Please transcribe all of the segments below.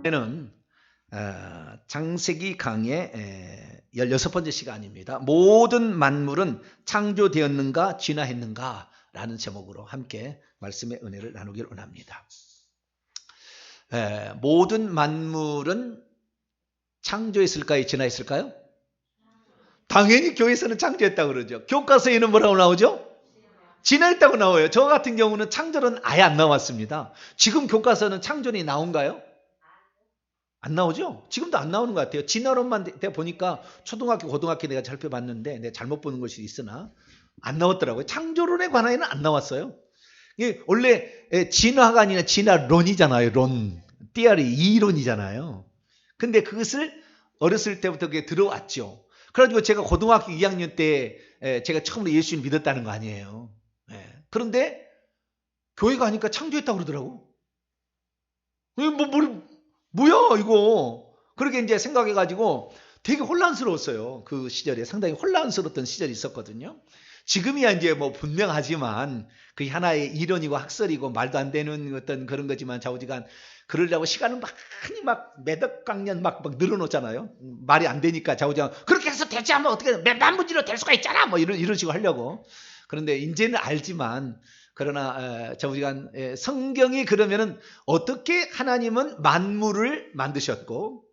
는 창세기 강의 16번째 시간입니다. 모든 만물은 창조되었는가 진화했는가 라는 제목으로 함께 말씀의 은혜를 나누기를 원합니다. 모든 만물은 창조했을까요? 진화했을까요? 당연히 교회에서는 창조했다고 그러죠. 교과서에는 뭐라고 나오죠? 진화했다고 나와요. 저 같은 경우는 창조는 아예 안 나왔습니다. 지금 교과서는 창조는 나온가요? 안 나오죠? 지금도 안 나오는 것 같아요. 진화론만 보니까 초등학교, 고등학교 내가 살펴봤는데 내가 잘못 보는 것이 있으나 안 나왔더라고요. 창조론에 관하여는 안 나왔어요. 이게 원래 진화가 아니라 진화론이잖아요. 론. 띠아리 이론이잖아요. 근데 그것을 어렸을 때부터 그게 들어왔죠. 그래가지고 제가 고등학교 2학년 때 제가 처음으로 예수님 믿었다는 거 아니에요. 그런데 교회 가니까 창조했다고 그러더라고. 뭐야 이거. 그렇게 이제 생각해가지고 되게 혼란스러웠어요. 그 시절에 상당히 혼란스러웠던 시절이 있었거든요. 지금이야 이제 뭐 분명하지만 그 하나의 이론이고 학설이고 말도 안 되는 어떤 그런 거지만 좌우지간 그러려고 시간을 많이 막 몇억 강년 막 늘어놓잖아요. 말이 안 되니까 좌우지간 그렇게 해서 대체하면 어떻게 몇만 문제로 될 수가 있잖아. 뭐 이런 식으로 하려고. 그런데 이제는 알지만 그러나 좌우지간 성경이 그러면은 어떻게 하나님은 만물을 만드셨고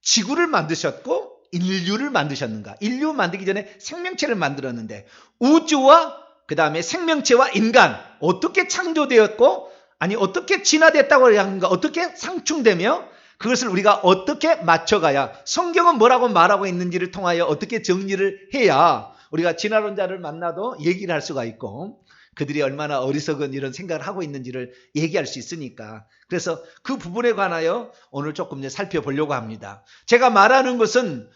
지구를 만드셨고 인류를 만드셨는가? 인류 만들기 전에 생명체를 만들었는데 우주와 그 다음에 생명체와 인간 어떻게 창조되었고 아니 어떻게 진화됐다고 하는가? 어떻게 상충되며 그것을 우리가 어떻게 맞춰가야 성경은 뭐라고 말하고 있는지를 통하여 어떻게 정리를 해야 우리가 진화론자를 만나도 얘기를 할 수가 있고 그들이 얼마나 어리석은 이런 생각을 하고 있는지를 얘기할 수 있으니까 그래서 그 부분에 관하여 오늘 조금 살펴보려고 합니다. 제가 말하는 것은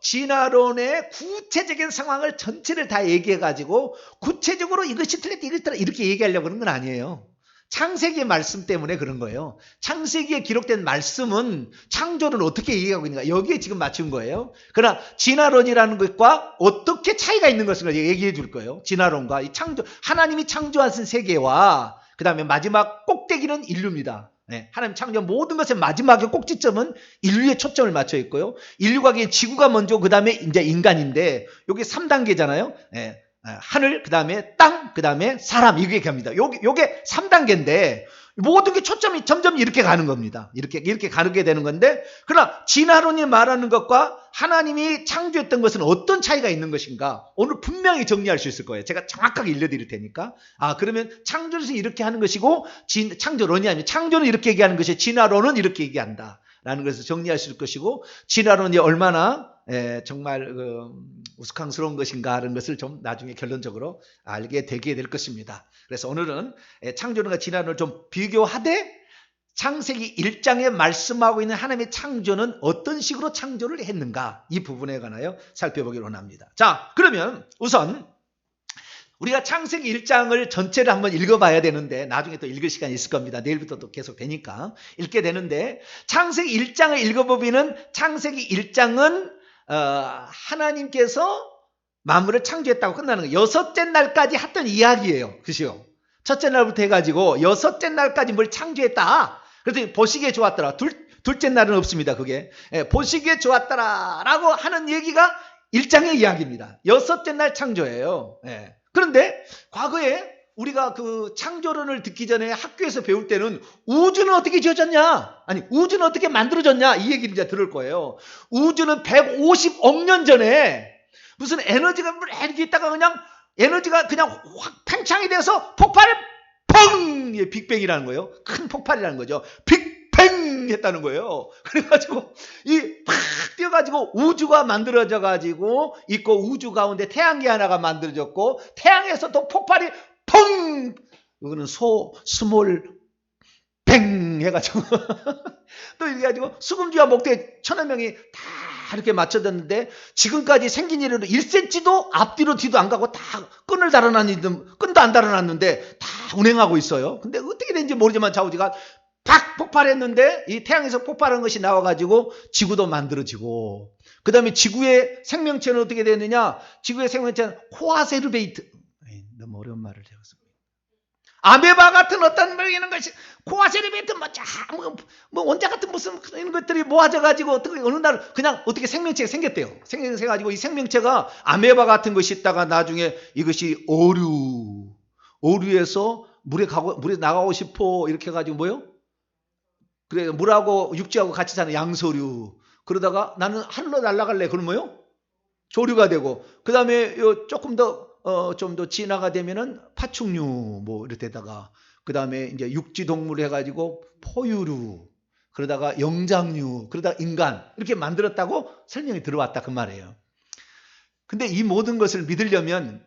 진화론의 구체적인 상황을 전체를 다 얘기해가지고 구체적으로 이것이 틀렸다 이렇게 얘기하려고 하는 건 아니에요. 창세기의 말씀 때문에 그런 거예요. 창세기에 기록된 말씀은 창조를 어떻게 얘기하고 있는가 여기에 지금 맞춘 거예요. 그러나 진화론이라는 것과 어떻게 차이가 있는 것을 얘기해 줄 거예요. 진화론과 이 창조 하나님이 창조하신 세계와 그 다음에 마지막 꼭대기는 인류입니다. 하나님 창조 모든 것의 마지막의 꼭지점은 인류에 초점을 맞춰 있고요. 인류가 지구가 먼저 그 다음에 이제 인간인데 여기 3단계잖아요. 하늘, 그 다음에 땅, 그 다음에 사람 이게 갑니다. 요게 3단계인데 모든 게 초점이 점점 이렇게 가는 겁니다. 이렇게 가게 되는 건데 그러나 진화론이 말하는 것과 하나님이 창조했던 것은 어떤 차이가 있는 것인가 오늘 분명히 정리할 수 있을 거예요. 제가 정확하게 일러드릴 테니까 그러면 창조에서 이렇게 하는 것이고 창조론이 아니면 창조는 이렇게 얘기하는 것이 진화론은 이렇게 얘기한다 라는 것을 정리할 수 있을 것이고 진화론이 얼마나 정말 우스꽝스러운 것인가 하는 것을 좀 나중에 결론적으로 알게 되게 될 것입니다. 그래서 오늘은 창조론과 진화론을 좀 비교하되 창세기 1장에 말씀하고 있는 하나님의 창조는 어떤 식으로 창조를 했는가 이 부분에 관하여 살펴보기를 원합니다. 자, 그러면 우선 우리가 창세기 1장을 전체를 한번 읽어봐야 되는데 나중에 또 읽을 시간이 있을 겁니다. 내일부터 또 계속 되니까 읽게 되는데 창세기 1장을 읽어보면 창세기 1장은 하나님께서 만물을 창조했다고 끝나는 거예요. 여섯째 날까지 했던 이야기예요. 그죠? 첫째 날부터 해가지고 여섯째 날까지 뭘 창조했다. 그래서 보시기에 좋았더라. 둘째 날은 없습니다. 그게 보시기에 좋았더라 라고 하는 얘기가 1장의 이야기입니다. 여섯째 날 창조예요. 그런데 과거에 우리가 그 창조론을 듣기 전에 학교에서 배울 때는 우주는 어떻게 지어졌냐? 아니 우주는 어떻게 만들어졌냐? 이 얘기를 이제 들을 거예요. 우주는 150억 년 전에 무슨 에너지가 이렇게 있다가 그냥 에너지가 그냥 확 팽창이 돼서 폭발을 펑! 빅뱅이라는 거예요. 큰 폭발이라는 거죠. 빅뱅 했다는 거예요. 그래가지고 팍 뛰어가지고 우주가 만들어져 가지고 있고 우주 가운데 태양계 하나가 만들어졌고 태양에서 또 폭발이 펑! 이거는 스몰 뱅 해가지고 또 이래 가지고 수금주와 목대 천여 명이 다 이렇게 맞춰졌는데 지금까지 생긴 이래로 1cm도 앞뒤로 뒤도 안 가고 다 끈을 달아놨는데 끈도 안 달아놨는데 다 운행하고 있어요. 근데 어떻게 된지 모르지만 좌우지가 팍 폭발했는데 이 태양에서 폭발한 것이 나와가지고 지구도 만들어지고 그 다음에 지구의 생명체는 어떻게 되느냐 지구의 생명체는 코아세르베이트 너무 어려운 말을 제가 쓰고 아메바 같은 어떤 것이 고아세 엘리베이터 뭐 원자 같은 무슨 이런 것들이 모아져가지고 어떻게 어느 날 그냥 어떻게 생명체가 생겼대요. 생겨가지고 이 생명체가 아메바 같은 것이 있다가 나중에 이것이 어류에서 물에 나가고 싶어 이렇게 해가지고 뭐요? 그래 물하고 육지하고 같이 사는 양서류. 그러다가 나는 하늘로 날아갈래. 그러면 뭐요? 조류가 되고 그 다음에 조금 더 좀 더 진화가 되면은 파충류 뭐 이렇게다가 그 다음에 이제 육지 동물 해가지고 포유류 그러다가 영장류 그러다가 인간 이렇게 만들었다고 설명이 들어왔다 그 말이에요. 근데 이 모든 것을 믿으려면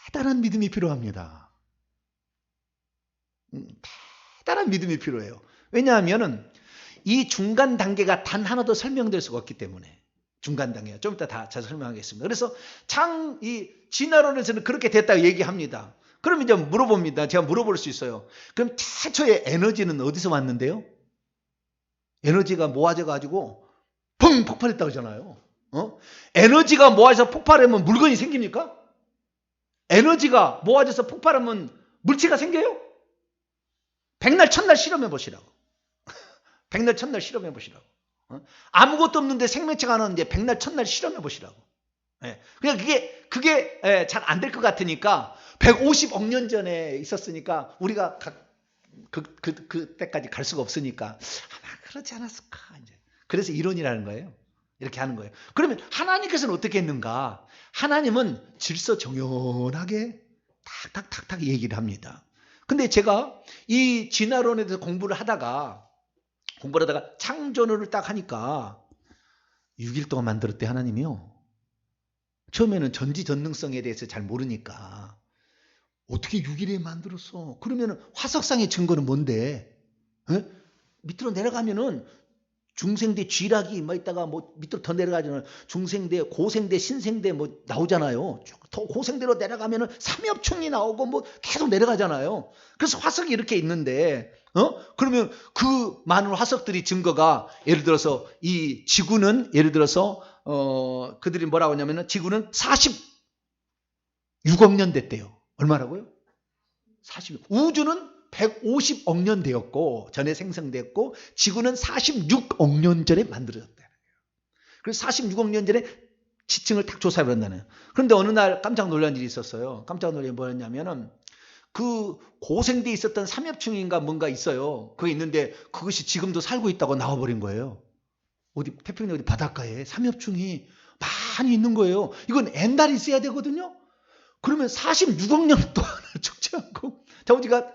대단한 믿음이 필요합니다. 대단한 믿음이 필요해요. 왜냐하면은 이 중간 단계가 단 하나도 설명될 수가 없기 때문에. 중간 단계가 좀 이따 다 설명하겠습니다. 그래서 이 진화론에서는 그렇게 됐다고 얘기합니다. 그럼 이제 물어봅니다. 제가 물어볼 수 있어요. 그럼 최초의 에너지는 어디서 왔는데요? 에너지가 모아져 가지고 펑 폭발했다고 하잖아요. 에너지가 모아져서 폭발하면 물건이 생깁니까? 에너지가 모아져서 폭발하면 물체가 생겨요? 백날 천날 실험해 보시라고. 백날 천날 실험해 보시라고. 아무것도 없는데 생명체가 나오는데 백날 천날 실험해 보시라고. 그냥 그게 잘 안 될 것 같으니까 150억 년 전에 있었으니까 우리가 그때까지 갈 수가 없으니까 아마 그렇지 않았을까 이제. 그래서 이론이라는 거예요. 이렇게 하는 거예요. 그러면 하나님께서는 어떻게 했는가? 하나님은 질서정연하게 탁탁탁탁 얘기를 합니다. 근데 제가 이 진화론에 대해서 공부를 하다가 창조론을 딱 하니까 6일 동안 만들었대 하나님이요. 처음에는 전지전능성에 대해서 잘 모르니까 어떻게 6일에 만들었어? 그러면 화석상의 증거는 뭔데? 밑으로 내려가면은 중생대 쥐락이 뭐 있다가 뭐 밑으로 더 내려가잖아요. 중생대, 고생대, 신생대 뭐 나오잖아요. 더 고생대로 내려가면은 삼엽충이 나오고 뭐 계속 내려가잖아요. 그래서 화석이 이렇게 있는데 그러면 그 많은 화석들이 증거가 예를 들어서 이 지구는 예를 들어서 그들이 뭐라고 하냐면은 지구는 46억 년 됐대요. 얼마라고요? 40. 우주는 150억 년 되었고 전에 생성됐고 지구는 46억 년 전에 만들어졌다는 거예요. 그래서 46억 년 전에 지층을 딱 조사를 한다는. 그런데 어느 날 깜짝 놀란 일이 있었어요. 깜짝 놀란 게 뭐였냐면은 그 고생대에 있었던 삼엽충인가 뭔가 있어요. 그게 있는데 그것이 지금도 살고 있다고 나와버린 거예요. 어디 태평양 어디 바닷가에 삼엽충이 많이 있는 거예요. 이건 엔달이 있어야 되거든요. 그러면 46억 년 동안 죽지 않고 자오지가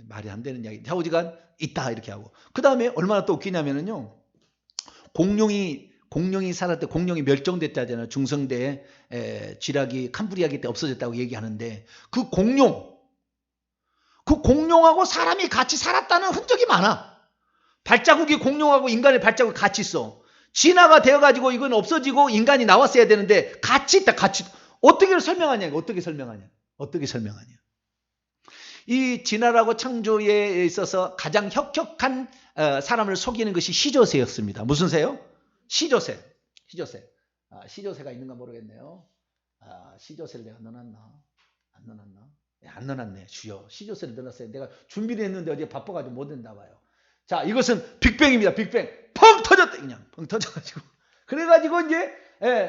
말이 안 되는 이야기. 자오지가 있다 이렇게 하고 그 다음에 얼마나 또 웃기냐면은요. 공룡이 살았을 때 공룡이 멸종됐다잖아요. 중성대에 쥐락이 캄브리아기 때 없어졌다고 얘기하는데 그 공룡하고 사람이 같이 살았다는 흔적이 많아. 발자국이 공룡하고 인간의 발자국이 같이 있어. 진화가 되어가지고 이건 없어지고 인간이 나왔어야 되는데 같이 있다. 같이. 어떻게 설명하냐. 이 진화라고 창조에 있어서 가장 혁혁한 사람을 속이는 것이 시조새였습니다. 무슨 새요? 시조새. 시조새가 있는가 모르겠네요. 시조새를 내가 넣어놨나? 안 넣어놨나? 안 넣어놨네. 주여. 시조새를 넣어놨어요. 내가 준비를 했는데 어제 바빠가지고 못 했나 봐요. 자, 이것은 빅뱅입니다. 빅뱅. 펑 터졌다. 그냥 펑 터져가지고. 그래가지고 이제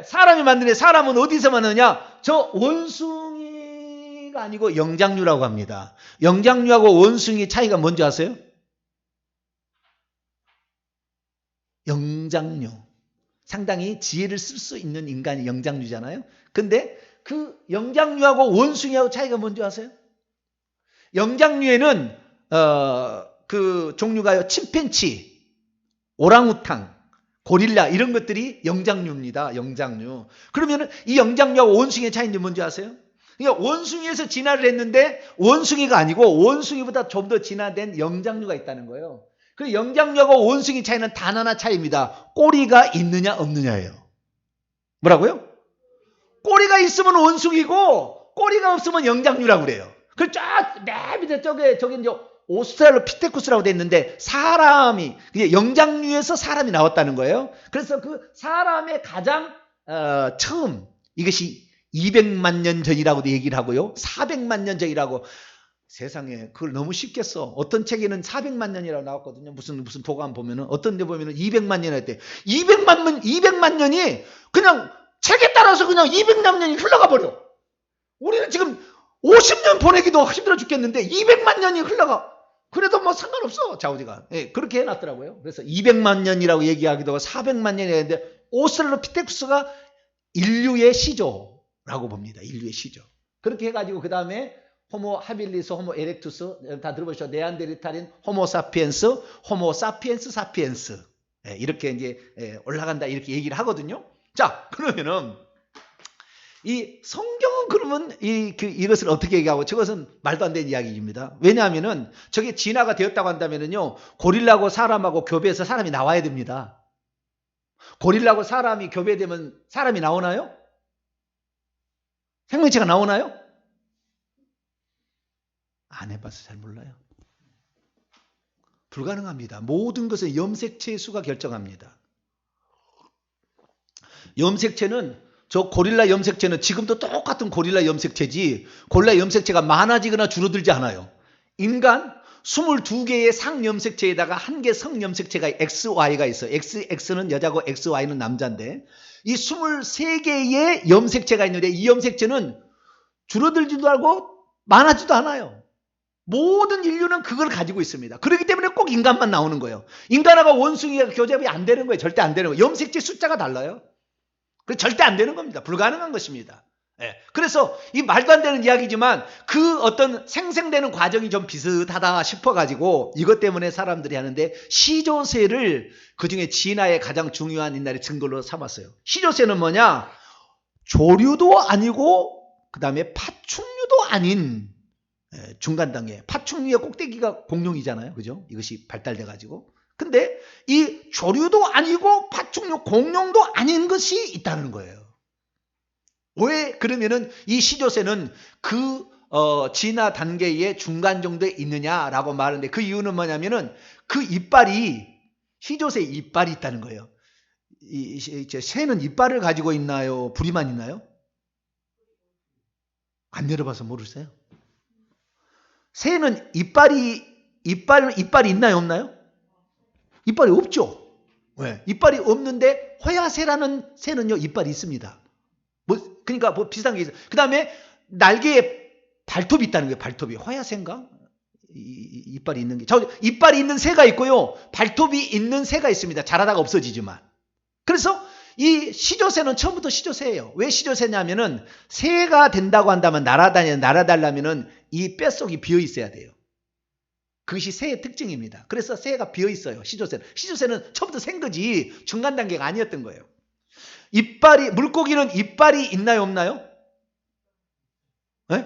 사람이 만드네. 사람은 어디서 만드냐? 저 원숭이가 아니고 영장류라고 합니다. 영장류하고 원숭이 차이가 뭔지 아세요? 영장류. 상당히 지혜를 쓸 수 있는 인간이 영장류잖아요. 근데 그 영장류하고 원숭이하고 차이가 뭔지 아세요? 영장류에는 그 종류가요. 침팬치, 오랑우탕, 고릴라 이런 것들이 영장류입니다. 영장류. 그러면은 이 영장류하고 원숭이의 차이인지 뭔지 아세요? 그러니까 원숭이에서 진화를 했는데 원숭이가 아니고 원숭이보다 좀 더 진화된 영장류가 있다는 거예요. 그 영장류하고 원숭이 차이는 단 하나 차이입니다. 꼬리가 있느냐 없느냐예요. 뭐라고요? 꼬리가 있으면 원숭이고 꼬리가 없으면 영장류라고 그래요. 그 쫙 맨 밑에 저기 이제 오스트랄로피테쿠스라고 돼 있는데 사람이 영장류에서 사람이 나왔다는 거예요. 그래서 그 사람의 가장 처음 이것이 200만 년 전이라고도 얘기를 하고요. 400만 년 전이라고 세상에 그걸 너무 쉽게 써. 어떤 책에는 400만 년이라고 나왔거든요. 무슨 도감 보면은 어떤 데 보면은 200만 년 했대. 200만 년이 그냥 책에 따라서 그냥 200만 년이 흘러가 버려. 우리는 지금 50년 보내기도 힘들어 죽겠는데 200만 년이 흘러가. 그래도 뭐 상관없어. 좌우지간. 예, 그렇게 해놨더라고요. 그래서 200만 년이라고 얘기하기도 하고 400만 년이 했는데 오스트랄로피테쿠스가 인류의 시조라고 봅니다. 인류의 시조. 그렇게 해가지고 그 다음에 호모 하빌리스, 호모 에렉투스 다 들어보셨죠? 네안데르탈인, 호모 사피엔스, 호모 사피엔스, 사피엔스. 예, 이렇게 이제 올라간다 이렇게 얘기를 하거든요. 자, 그러면은 이 성경은 그러면 이것을 어떻게 얘기하고 저것은 말도 안 되는 이야기입니다. 왜냐하면은 저게 진화가 되었다고 한다면은요, 고릴라하고 사람하고 교배해서 사람이 나와야 됩니다. 고릴라하고 사람이 교배되면 사람이 나오나요? 생명체가 나오나요? 안 해봐서 잘 몰라요. 불가능합니다. 모든 것은 염색체의 수가 결정합니다. 염색체는 저 고릴라 염색체는 지금도 똑같은 고릴라 염색체지 고릴라 염색체가 많아지거나 줄어들지 않아요. 인간 22개의 상염색체에다가 1개 성염색체가 XY가 있어요. XX는 여자고 XY는 남자인데 이 23개의 염색체가 있는데 이 염색체는 줄어들지도 않고 많아지도 않아요. 모든 인류는 그걸 가지고 있습니다. 그렇기 때문에 꼭 인간만 나오는 거예요. 인간하고 원숭이가 교접이 안 되는 거예요. 절대 안 되는 거예요. 염색체 숫자가 달라요. 절대 안 되는 겁니다. 불가능한 것입니다. 예. 그래서 이 말도 안 되는 이야기지만 그 어떤 생성되는 과정이 좀 비슷하다 싶어가지고 이것 때문에 사람들이 하는데 시조세를 그중에 진화의 가장 중요한 옛날에 증거로 삼았어요. 시조세는 뭐냐? 조류도 아니고 그 다음에 파충류도 아닌 중간 단계. 파충류의 꼭대기가 공룡이잖아요. 그죠? 이것이 발달돼가지고. 근데 이 조류도 아니고 파충류 공룡도 아닌 것이 있다는 거예요. 왜 그러면은 이 시조새는 그 진화 단계의 중간 정도에 있느냐라고 말하는데 그 이유는 뭐냐면은 그 이빨이 시조새 이빨이 있다는 거예요. 새는 이빨을 가지고 있나요? 부리만 있나요? 안 열어봐서 모르세요? 새는 이빨이 있나요? 없나요? 이빨이 없죠. 왜? 이빨이 없는데 호야새라는 새는요 이빨이 있습니다. 그러니까 비슷한 게 있어요. 그 다음에 날개에 발톱이 있다는 거예요. 발톱이 호야새인가? 이빨이 있는 게 이빨이 있는 새가 있고요. 발톱이 있는 새가 있습니다. 자라다가 없어지지만. 그래서 이 시조새는 처음부터 시조새예요. 왜 시조새냐면은 새가 된다고 한다면 날아다니려면은 이 뼛속이 비어 있어야 돼요. 그것이 새의 특징입니다. 그래서 새가 비어 있어요. 시조새는 처음부터 생 거지 중간 단계가 아니었던 거예요. 물고기는 이빨이 있나요, 없나요? 네?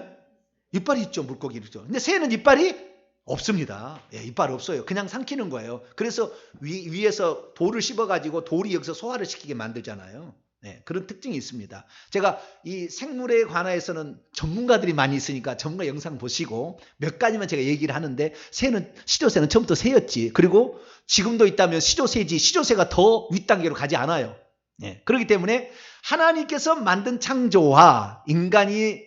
이빨이 있죠, 물고기 있죠. 근데 새는 이빨이 없습니다. 예, 이빨 없어요. 그냥 삼키는 거예요. 그래서 위에서 돌을 씹어가지고 돌이 여기서 소화를 시키게 만들잖아요. 네, 그런 특징이 있습니다. 제가 이 생물에 관해서는 전문가들이 많이 있으니까 전문가 영상 보시고 몇 가지만 제가 얘기를 하는데 시조새는 처음부터 새였지. 그리고 지금도 있다면 시조새지 시조새가 더 윗단계로 가지 않아요. 네, 그렇기 때문에 하나님께서 만든 창조와 인간이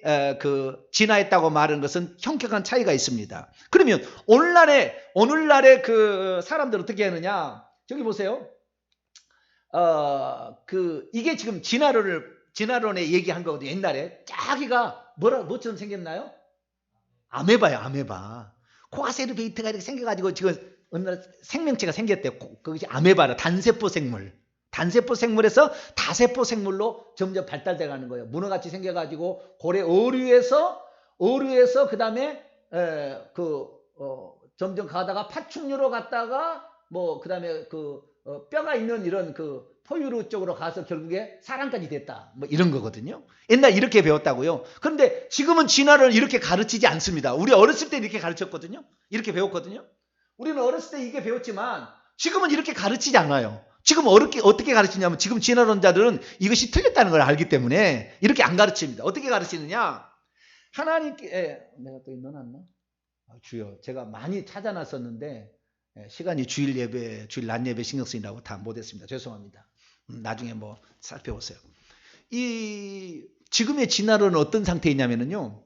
진화했다고 말하는 것은 현격한 차이가 있습니다. 그러면 오늘날의 그 사람들 어떻게 하느냐? 저기 보세요. 이게 지금 진화론에 얘기한 거거든요. 옛날에 자기가 뭐처럼 생겼나요? 아메바요, 아메바. 코아세르베이트가 이렇게 생겨가지고 지금 어느 날 생명체가 생겼대요. 그것이 아메바라 단세포 생물. 단세포 생물에서 다세포 생물로 점점 발달돼 가는 거예요. 문어같이 생겨가지고 고래 어류에서 그 다음에 점점 가다가 파충류로 갔다가 그 다음에 뼈가 있는 이런 포유류 쪽으로 가서 결국에 사람까지 됐다. 이런 거거든요. 옛날 이렇게 배웠다고요. 그런데 지금은 진화를 이렇게 가르치지 않습니다. 우리 어렸을 때 이렇게 가르쳤거든요. 이렇게 배웠거든요. 우리는 어렸을 때 이게 배웠지만 지금은 이렇게 가르치지 않아요. 지금 어떻게 가르치냐면 지금 진화론자들은 이것이 틀렸다는 걸 알기 때문에 이렇게 안 가르칩니다. 어떻게 가르치느냐? 하나님께 내가 또 넣어놨나? 주여, 제가 많이 찾아놨었는데 시간이 주일 낮 예배 신경 쓰이라고 다 못했습니다. 죄송합니다. 나중에 살펴보세요. 지금의 진화론은 어떤 상태이냐면요.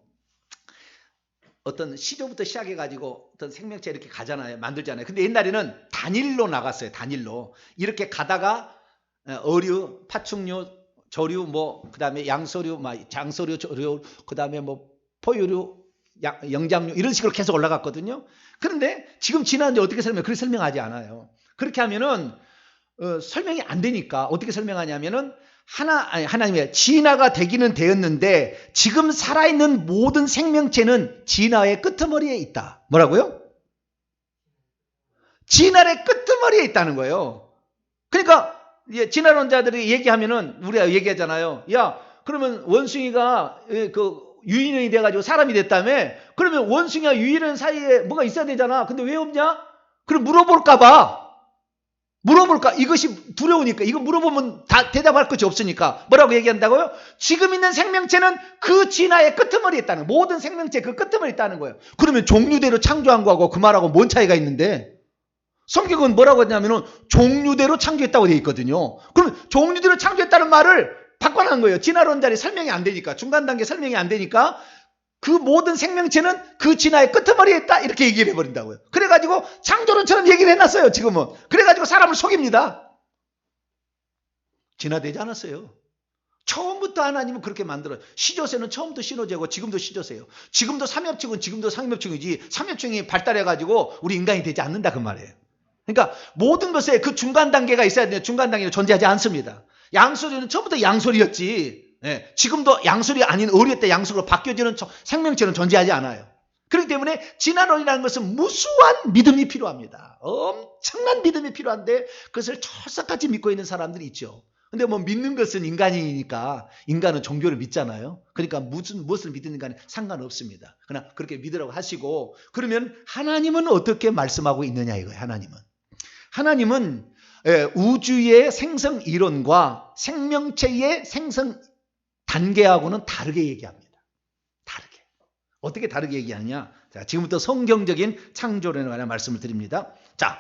어떤 시조부터 시작해가지고 어떤 생명체 이렇게 가잖아요. 만들잖아요. 근데 옛날에는 단일로 나갔어요. 단일로. 이렇게 가다가 어류, 파충류, 조류, 뭐, 그 다음에 양서류, 장서류, 조류, 그 다음에 뭐, 포유류, 영장류, 이런 식으로 계속 올라갔거든요. 그런데 지금 지났는데 어떻게 그렇게 설명하지 않아요. 그렇게 하면은, 설명이 안 되니까 어떻게 설명하냐면은, 하나님의 진화가 되기는 되었는데, 지금 살아있는 모든 생명체는 진화의 끄트머리에 있다. 뭐라고요? 진화의 끄트머리에 있다는 거예요. 그러니까, 진화론자들이 얘기하면은 우리가 얘기하잖아요. 야, 그러면 원숭이가 그 유인원이 돼가지고 사람이 됐다며? 그러면 원숭이와 유인원 사이에 뭐가 있어야 되잖아. 근데 왜 없냐? 그럼 물어볼까봐. 물어볼까? 이것이 두려우니까. 이거 물어보면 다 대답할 것이 없으니까. 뭐라고 얘기한다고요? 지금 있는 생명체는 그 진화의 끄트머리에 있다는 거예요. 모든 생명체 그 끄트머리에 있다는 거예요. 그러면 종류대로 창조한 거하고 그 말하고 뭔 차이가 있는데? 성경은 뭐라고 했냐면은 종류대로 창조했다고 되어 있거든요. 그럼 종류대로 창조했다는 말을 바꿔놓은 거예요. 진화론자리 설명이 안 되니까. 중간 단계 설명이 안 되니까 그 모든 생명체는 그 진화의 끄트머리에 있다. 이렇게 얘기를 해버린다고요. 그래가지고 창조론처럼 얘기를 해놨어요. 지금은. 그래가지고 사람을 속입니다. 진화되지 않았어요. 처음부터 하나님은 그렇게 만들어요. 시조새는 처음부터 신호제고 지금도 시조새예요. 지금도 삼엽충은 지금도 삼엽충이지 삼엽충이 발달해가지고 우리 인간이 되지 않는다 그 말이에요. 그러니까 모든 것에 그 중간 단계가 있어야 되는데 중간 단계는 존재하지 않습니다. 양소리는 처음부터 양소리였지. 예, 지금도 양소리 아닌 어렸다 양소리로 바뀌어지는 생명체는 존재하지 않아요. 그렇기 때문에 진화론이라는 것은 무수한 믿음이 필요합니다. 엄청난 믿음이 필요한데 그것을 철석같이 믿고 있는 사람들이 있죠. 근데 뭐 믿는 것은 인간이니까 인간은 종교를 믿잖아요. 그러니까 무엇을 믿는 간에 상관없습니다. 그러나 그렇게 믿으라고 하시고 그러면 하나님은 어떻게 말씀하고 있느냐 이거예요. 하나님은 우주의 생성 이론과 생명체의 생성 단계하고는 다르게 얘기합니다. 다르게. 어떻게 다르게 얘기하느냐? 자, 지금부터 성경적인 창조론에 관한 말씀을 드립니다. 자,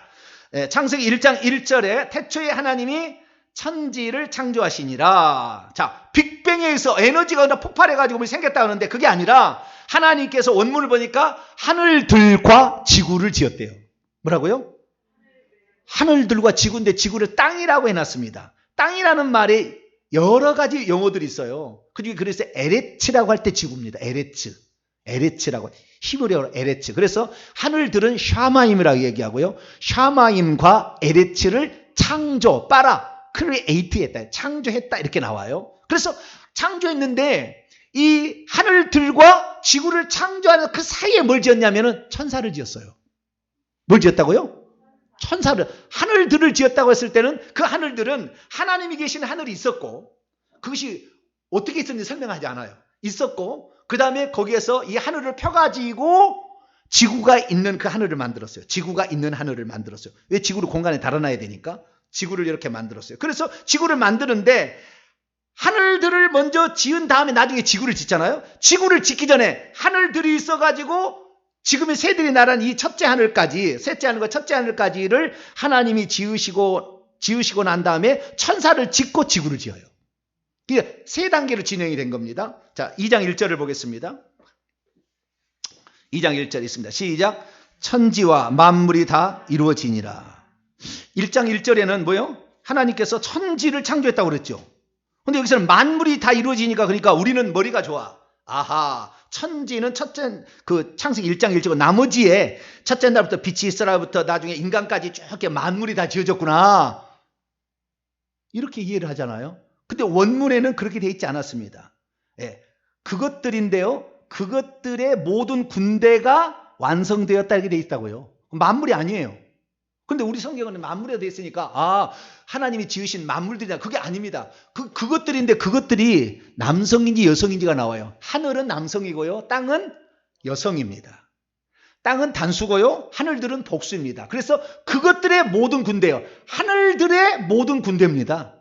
창세기 1장 1절에 태초에 하나님이 천지를 창조하시니라. 자, 빅뱅에 의해서 에너지가 폭발해가지고 생겼다 하는데 그게 아니라 하나님께서 원문을 보니까 하늘들과 지구를 지었대요. 뭐라고요? 하늘들과 지구인데 지구를 땅이라고 해놨습니다. 땅이라는 말에 여러 가지 용어들이 있어요. 그중에 그래서 에레츠라고 할 때 지구입니다. 에레츠라고. 히브리어로 에레츠. 그래서 하늘들은 샤마임이라고 얘기하고요. 샤마임과 에레츠를 창조, 크리에이트했다. 창조했다. 이렇게 나와요. 그래서 창조했는데 이 하늘들과 지구를 창조하는 그 사이에 뭘 지었냐면은 천사를 지었어요. 뭘 지었다고요? 천사를, 하늘들을 지었다고 했을 때는 그 하늘들은 하나님이 계신 하늘이 있었고 그것이 어떻게 있었는지 설명하지 않아요. 있었고 그 다음에 거기에서 이 하늘을 펴가지고 지구가 있는 그 하늘을 만들었어요. 지구가 있는 하늘을 만들었어요. 왜 지구를 공간에 달아놔야 되니까 지구를 이렇게 만들었어요. 그래서 지구를 만드는데 하늘들을 먼저 지은 다음에 나중에 지구를 짓잖아요. 지구를 짓기 전에 하늘들이 있어가지고 지금의 새들이 날아는 이 첫째 하늘까지, 셋째 하늘과 첫째 하늘까지를 하나님이 지으시고 난 다음에 천사를 짓고 지구를 지어요. 이게 세 단계로 진행이 된 겁니다. 자, 2장 1절을 보겠습니다. 2장 1절 있습니다. 시작. 천지와 만물이 다 이루어지니라. 1장 1절에는 뭐요? 하나님께서 천지를 창조했다고 그랬죠. 근데 여기서는 만물이 다 이루어지니까 그러니까 우리는 머리가 좋아. 아하, 천지는 첫째, 창세기 1장 1절 나머지에 첫째 날부터 빛이 있으라부터 나중에 인간까지 쭉 이렇게 만물이 다 지어졌구나. 이렇게 이해를 하잖아요. 근데 원문에는 그렇게 돼 있지 않았습니다. 예, 그것들인데요. 그것들의 모든 군대가 완성되었다 이렇게 돼 있다고요. 만물이 아니에요. 근데 우리 성경은 만물에 돼 있으니까 하나님이 지으신 만물들이다. 그게 아닙니다. 그것들인데 그것들이 남성인지 여성인지가 나와요. 하늘은 남성이고요. 땅은 여성입니다. 땅은 단수고요. 하늘들은 복수입니다. 그래서 그것들의 모든 군대요. 하늘들의 모든 군대입니다.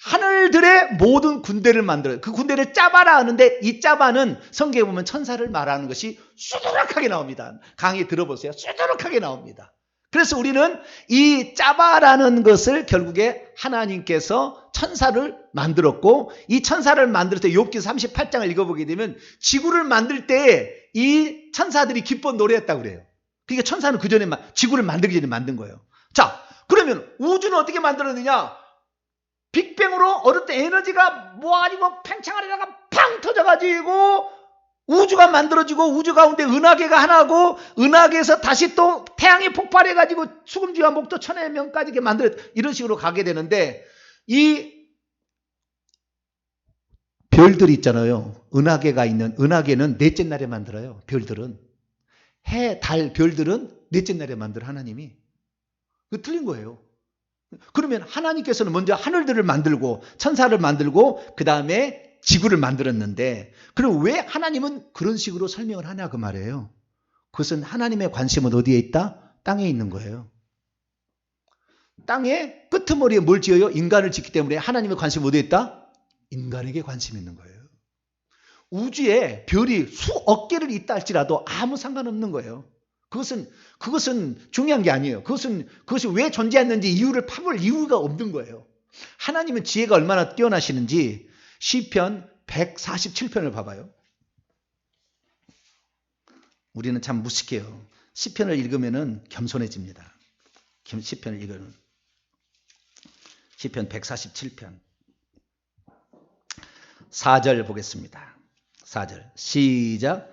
하늘들의 모든 군대를 만들어요. 그 군대를 짜바라 하는데 이 짜바는 성경에 보면 천사를 말하는 것이 수두룩하게 나옵니다. 강의 들어보세요. 수두룩하게 나옵니다. 그래서 우리는 이 짜바라는 것을 결국에 하나님께서 천사를 만들었고, 이 천사를 만들 때 욥기 38장을 읽어보게 되면 지구를 만들 때 이 천사들이 기뻐 노래했다고 그래요. 그러니까 천사는 그 전에 지구를 만들기 전에 만든 거예요. 자, 그러면 우주는 어떻게 만들었느냐? 빅뱅으로 어릴 때 에너지가 모아지고 팽창하려다가 팡 터져가지고 우주가 만들어지고, 우주 가운데 은하계가 하나고, 은하계에서 다시 또 태양이 폭발해가지고 수금지와 목도 천의 명까지 이렇게 만들어, 이런 식으로 가게 되는데, 이 별들이 있잖아요. 은하계가 있는, 은하계는 넷째 날에 만들어요. 별들은. 해, 달, 별들은 넷째 날에 만들어, 하나님이. 그거 틀린 거예요. 그러면 하나님께서는 먼저 하늘들을 만들고 천사를 만들고 그 다음에 지구를 만들었는데, 그럼 왜 하나님은 그런 식으로 설명을 하냐 그 말이에요. 그것은 하나님의 관심은 어디에 있다? 땅에 있는 거예요. 땅의 끄트머리에 뭘 지어요? 인간을 짓기 때문에 하나님의 관심은 어디에 있다? 인간에게 관심이 있는 거예요. 우주에 별이 수억 개를 있다 할지라도 아무 상관없는 거예요. 그것은 중요한 게 아니에요. 그것이 왜 존재했는지 이유를 파볼 이유가 없는 거예요. 하나님은 지혜가 얼마나 뛰어나시는지 시편 147편을 봐봐요. 우리는 참 무식해요. 시편을 읽으면 겸손해집니다. 시편을 읽으면. 시편 147편 4절 보겠습니다. 4절 시작.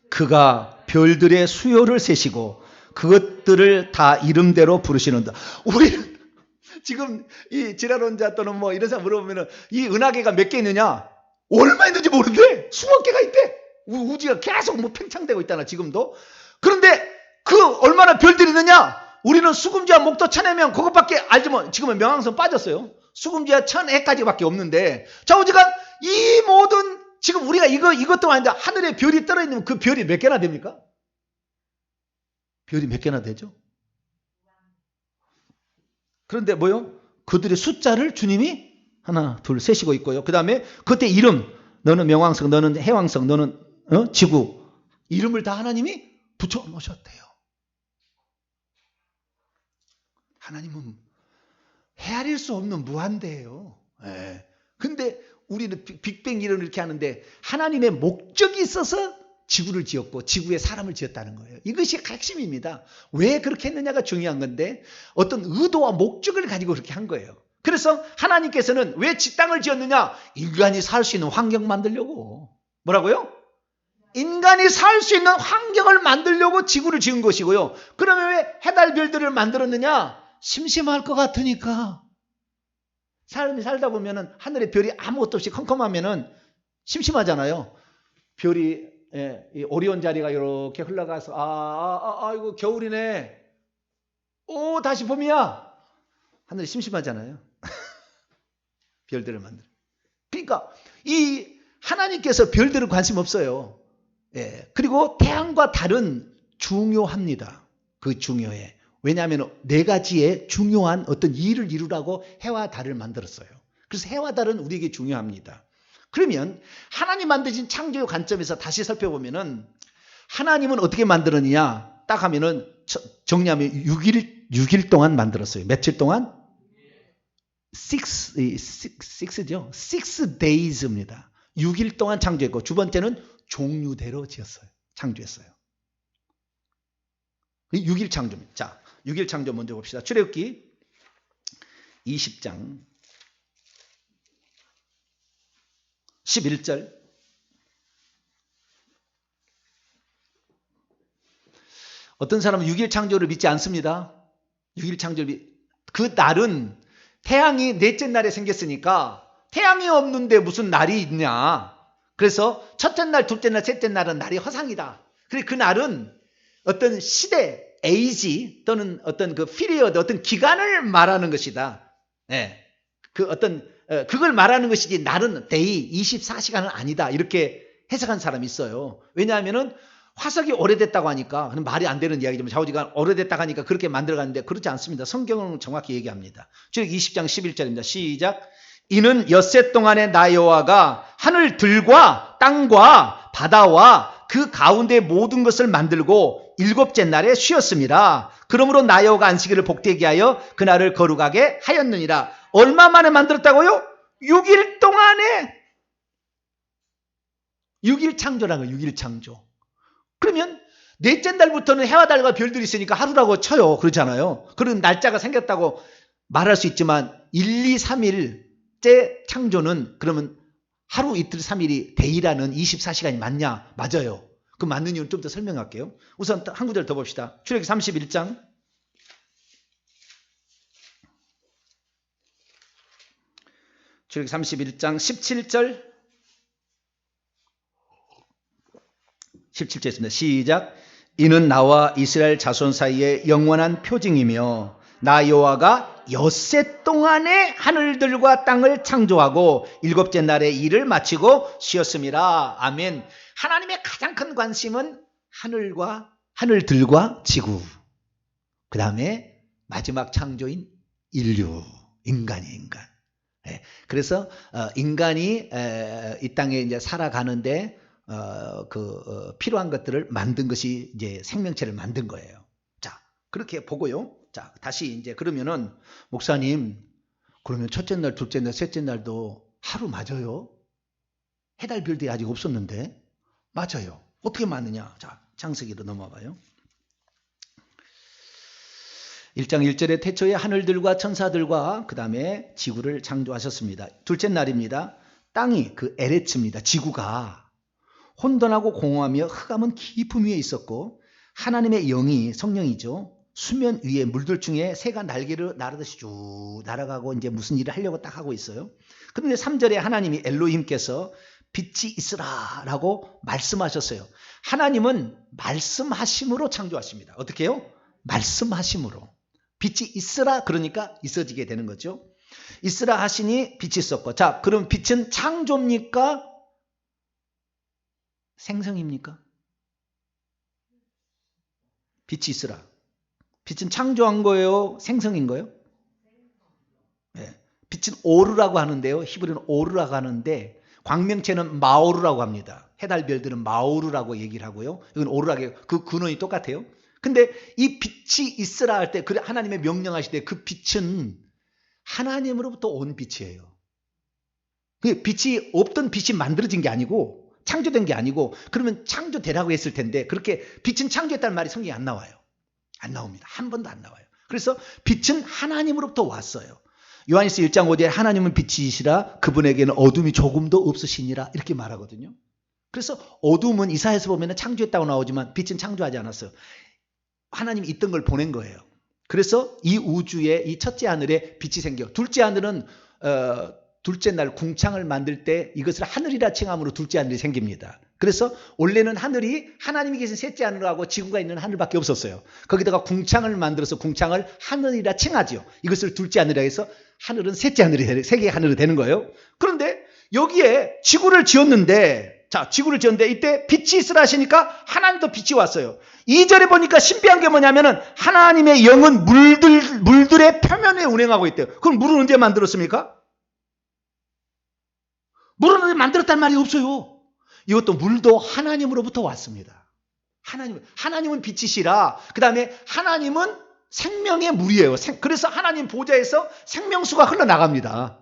그가 별들의 수요를 세시고 그것들을 다 이름대로 부르시는다. 우리는 지금 이 지라론자 또는 뭐 이런 사람 물어보면 이 은하계가 몇 개 있느냐? 얼마 있는지 모르는데 수억 개가 있대. 우주가 계속 뭐 팽창되고 있다나 지금도. 그런데 그 얼마나 별들이 있느냐? 우리는 수금지와 목도 천의 명 그것밖에 알지 뭐. 지금은 명왕성 빠졌어요. 수금지와 천해까지밖에 없는데, 자 오지간 이 모든 지금 우리가 이것도 아닌데 하늘에 별이 떨어 있는 그 별이 몇 개나 됩니까? 별이 몇 개나 되죠? 그런데 뭐요? 그들의 숫자를 주님이 하나, 둘, 셋이고 있고요. 그 다음에 그때 이름, 너는 명왕성, 너는 해왕성, 너는 지구, 이름을 다 하나님이 붙여 놓으셨대요. 하나님은 헤아릴 수 없는 무한대예요. 예. 근데 우리는 빅뱅 이론을 이렇게 하는데 하나님의 목적이 있어서 지구를 지었고 지구에 사람을 지었다는 거예요. 이것이 핵심입니다. 왜 그렇게 했느냐가 중요한 건데 어떤 의도와 목적을 가지고 그렇게 한 거예요. 그래서 하나님께서는 왜 땅을 지었느냐? 인간이 살 수 있는 환경 만들려고. 뭐라고요? 인간이 살 수 있는 환경을 만들려고 지구를 지은 것이고요. 그러면 왜 해달 별들을 만들었느냐? 심심할 것 같으니까. 사람이 살다 보면은 하늘에 별이 아무것도 없이 컴컴하면은 심심하잖아요. 별이 이 오리온 자리가 이렇게 흘러가서 아이고 겨울이네. 오 다시 봄이야. 하늘이 심심하잖아요. 별들을 만들. 그러니까 이 하나님께서 별들은 관심 없어요. 예. 그리고 태양과 달은 중요합니다. 그 중요해. 왜냐하면 네 가지의 중요한 어떤 일을 이루라고 해와 달을 만들었어요. 그래서 해와 달은 우리에게 중요합니다. 그러면 하나님 만드신 창조의 관점에서 다시 살펴보면은 하나님은 어떻게 만들었느냐? 딱 하면은 정리하면 6일 동안 만들었어요. 며칠 동안? 6죠. 6 days입니다. 6일 동안 창조했고 두 번째는 종류대로 지었어요. 창조했어요. 6일 창조입니다. 자, 6일 창조 먼저 봅시다. 출애굽기 20장 11절. 어떤 사람은 6일 창조를 믿지 않습니다. 6일 창조를 그 날은 태양이 넷째 날에 생겼으니까 태양이 없는데 무슨 날이 있냐. 그래서 첫째 날, 둘째 날, 셋째 날은 날이 허상이다. 그래서 그 날은 어떤 시대, 에이지 또는 어떤 그 피리어드, 어떤 기간을 말하는 것이다. 네. 그걸 말하는 것이지 날은 데이 24시간은 아니다. 이렇게 해석한 사람이 있어요. 왜냐하면은 화석이 오래됐다고 하니까 말이 안 되는 이야기지만 좌우지간 오래됐다고 하니까 그렇게 만들어갔는데 그렇지 않습니다. 성경은 정확히 얘기합니다. 출애굽기 20장 11절입니다. 시작. 이는 엿새 동안에 나 여호와가 하늘들과 땅과 바다와 그 가운데 모든 것을 만들고 일곱째 날에 쉬었습니다. 그러므로 나 여호와가 안식일을 복되게 하여 그날을 거룩하게 하였느니라. 얼마 만에 만들었다고요? 6일 동안에 6일 창조라는 거예요. 6일 창조. 그러면 넷째 날부터는 해와 달과 별들이 있으니까 하루라고 쳐요. 그렇잖아요. 그런 날짜가 생겼다고 말할 수 있지만 1, 2, 3일째 창조는 그러면 하루 이틀 3일이 데이라는 24시간이 맞냐? 맞아요. 그 맞는 이유는 좀 더 설명할게요. 우선 한 구절 더 봅시다. 출애굽기 31장. 출애굽기 31장 17절. 17절 있습니다. 시작. 이는 나와 이스라엘 자손 사이에 영원한 표징이며 나 여호와가 엿새 동안에 하늘들과 땅을 창조하고 일곱째 날에 일을 마치고 쉬었음이라. 아멘. 하나님의 가장 큰 관심은 하늘들과 지구, 그 다음에 마지막 창조인 인류, 인간이에요. 인간. 그래서 인간이 이 땅에 이제 살아가는데 필요한 것들을 만든 것이 이제 생명체를 만든 거예요. 자, 그렇게 보고요. 자, 다시 이제 그러면은 목사님, 그러면 첫째 날, 둘째 날, 셋째 날도 하루 맞아요? 해달 별들이 아직 없었는데 맞아요. 어떻게 맞느냐? 자, 창세기로 넘어가요. 1장 1절에 태초에 하늘들과 천사들과 그 다음에 지구를 창조하셨습니다. 둘째 날입니다. 땅이 그 에레츠입니다. 지구가 혼돈하고 공허하며 흑암은 깊음 위에 있었고 하나님의 영이 성령이죠. 수면 위에 물들 중에 새가 날개를 나르듯이 쭉 날아가고 이제 무슨 일을 하려고 딱 하고 있어요. 그런데 3절에 하나님이 엘로힘께서 빛이 있으라 라고 말씀하셨어요. 하나님은 말씀하심으로 창조하십니다. 어떻게 해요? 말씀하심으로. 빛이 있으라 그러니까 있어지게 되는 거죠. 있으라 하시니 빛이 있었고. 자, 그럼 빛은 창조입니까? 생성입니까? 빛이 있으라. 빛은 창조한 거예요? 생성인 거예요? 네. 빛은 오르라고 하는데요. 히브리는 오르라고 하는데 광명체는 마오르라고 합니다. 해달별들은 마오르라고 얘기를 하고요. 이건 오르라고 그 근원이 똑같아요. 근데 이 빛이 있으라 할 때 하나님의 명령하실 때 그 빛은 하나님으로부터 온 빛이에요. 빛이 없던 빛이 만들어진 게 아니고 창조된 게 아니고 그러면 창조되라고 했을 텐데 그렇게 빛은 창조했다는 말이 성경에 안 나와요. 안 나옵니다. 한 번도 안 나와요. 그래서 빛은 하나님으로부터 왔어요. 요한일서 1장 5절에 하나님은 빛이시라 그분에게는 어둠이 조금도 없으시니라 이렇게 말하거든요. 그래서 어둠은 이사야에서 보면 창조했다고 나오지만 빛은 창조하지 않았어요. 하나님이 있던 걸 보낸 거예요. 그래서 이 우주에 이 첫째 하늘에 빛이 생겨. 둘째 하늘은 둘째 날 궁창을 만들 때 이것을 하늘이라 칭함으로 둘째 하늘이 생깁니다. 그래서 원래는 하늘이 하나님이 계신 셋째 하늘하고 지구가 있는 하늘밖에 없었어요. 거기다가 궁창을 만들어서 궁창을 하늘이라 칭하죠. 이것을 둘째 하늘이라 해서 하늘은 셋째 하늘이 세계의 하늘이 되는 거예요. 그런데 여기에 지구를 지었는데 지구를 지었는데 이때 빛이 있으라 하시니까 하나님도 빛이 왔어요. 2절에 보니까 신비한 게 뭐냐면은 하나님의 영은 물들의 표면에 운행하고 있대요. 그럼 물은 언제 만들었습니까? 물은 언제 만들었다는 말이 없어요. 이것도 물도 하나님으로부터 왔습니다. 하나님은 빛이시라. 그 다음에 하나님은 생명의 물이에요. 그래서 하나님 보좌에서 생명수가 흘러나갑니다.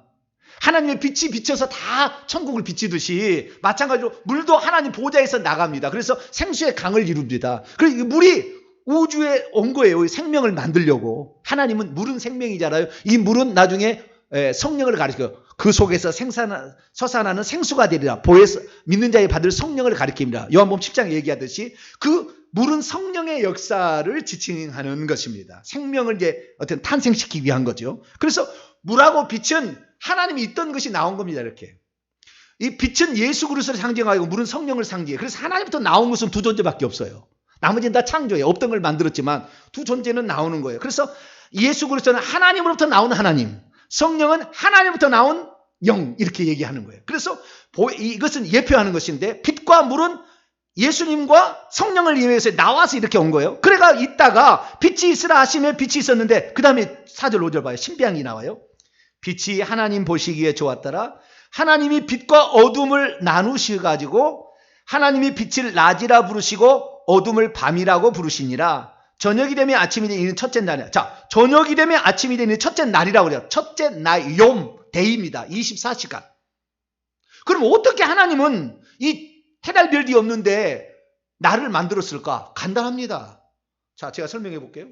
하나님의 빛이 비쳐서 다 천국을 비치듯이 마찬가지로 물도 하나님 보좌에서 나갑니다. 그래서 생수의 강을 이룹니다. 그래서 물이 우주에 온 거예요. 생명을 만들려고. 하나님은 물은 생명이잖아요. 이 물은 나중에 성령을 가리켜요. 그 속에서 솟아나는 생수가 되리라. 보혜서 믿는 자에 받을 성령을 가리킵니다. 요한복음 10장에 얘기하듯이 그 물은 성령의 역사를 지칭하는 것입니다. 생명을 이제 어떤 탄생시키기 위한 거죠. 그래서 물하고 빛은 하나님이 있던 것이 나온 겁니다. 이렇게. 이 빛은 예수 그리스도를 상징하고 물은 성령을 상징해요. 그래서 하나님부터 나온 것은 두 존재밖에 없어요. 나머지는 다 창조예요. 없던 걸 만들었지만 두 존재는 나오는 거예요. 그래서 예수 그리스도는 하나님으로부터 나온 하나님, 성령은 하나님부터 나온 영 이렇게 얘기하는 거예요. 그래서 이것은 예표하는 것인데 빛과 물은 예수님과 성령을 위해서 나와서 이렇게 온 거예요. 그래가 있다가 빛이 있으라 하시며 빛이 있었는데 그 다음에 4절 5절 봐요. 신비한 게 나와요. 빛이 하나님 보시기에 좋았더라. 하나님이 빛과 어둠을 나누셔가지고 하나님이 빛을 낮이라 부르시고 어둠을 밤이라고 부르시니라. 저녁이 되면 아침이 되는 첫째 날이야. 자, 저녁이 되면 아침이 되는 첫째 날이라고 그래요. 첫째 날, 욤, 데이입니다. 24시간. 그럼 어떻게 하나님은 이 해달 별이 없는데 날을 만들었을까? 간단합니다. 자, 제가 설명해 볼게요.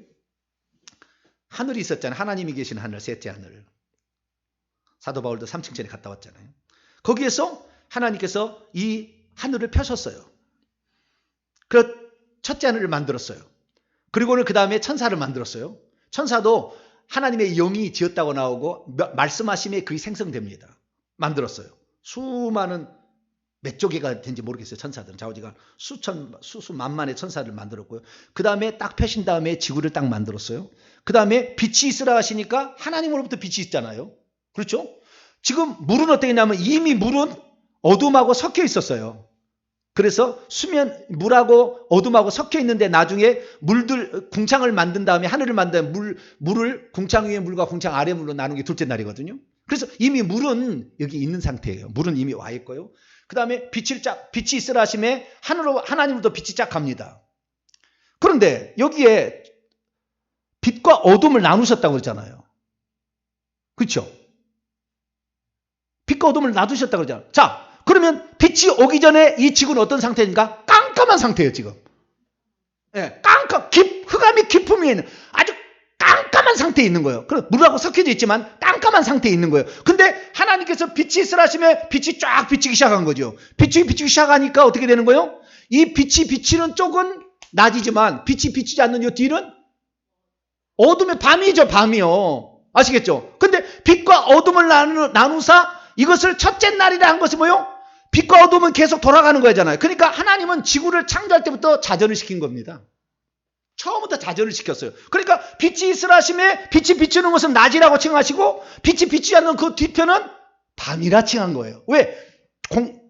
하늘이 있었잖아요. 하나님이 계신 하늘, 셋째 하늘. 사도 바울도 3층 전에 갔다 왔잖아요. 거기에서 하나님께서 이 하늘을 펴셨어요. 그 첫째 하늘을 만들었어요. 그리고는 그 다음에 천사를 만들었어요. 천사도 하나님의 영이 지었다고 나오고 말씀하심에 그게 생성됩니다. 만들었어요. 수많은 몇 조개가 된지 모르겠어요. 천사들은 좌우지간 수만만의 천사를 만들었고요. 그 다음에 딱 펴신 다음에 지구를 딱 만들었어요. 그 다음에 빛이 있으라 하시니까 하나님으로부터 빛이 있잖아요. 그렇죠? 지금 물은 어떻게 했냐면 이미 물은 어둠하고 섞여 있었어요. 그래서 물하고 어둠하고 섞여 있는데 나중에 궁창을 만든 다음에 하늘을 만든 물을 궁창 위의 물과 궁창 아래 물로 나눈 게 둘째 날이거든요. 그래서 이미 물은 여기 있는 상태예요. 물은 이미 와 있고요. 그 다음에 빛이 있으라 하심에 하나님으로부터 빛이 쫙 갑니다. 그런데 여기에 빛과 어둠을 나누셨다고 그랬잖아요. 그렇죠? 빛과 어둠을 놔두셨다고 그러잖아요. 자, 그러면 빛이 오기 전에 이 지구는 어떤 상태인가? 깜깜한 상태예요, 지금. 예, 흑암이 깊음이 있는 아주 깜깜한 상태에 있는 거예요. 그럼 물하고 섞여져 있지만 깜깜한 상태에 있는 거예요. 근데 하나님께서 빛이 있으라 하시면 빛이 쫙 비치기 시작한 거죠. 빛이 비치기 시작하니까 어떻게 되는 거예요? 이 빛이 비치는 쪽은 낮이지만 빛이 비치지 않는 이 뒤는 어둠의 밤이죠, 밤이요. 아시겠죠? 근데 빛과 어둠을 나누사 이것을 첫째 날이라 한 것이 뭐요? 빛과 어둠은 계속 돌아가는 거잖아요. 그러니까 하나님은 지구를 창조할 때부터 자전을 시킨 겁니다. 처음부터 자전을 시켰어요. 그러니까 빛이 있으라 하심에 빛이 비추는 것은 낮이라고 칭하시고 빛이 비추지 않는 그 뒤편은 밤이라 칭한 거예요. 왜?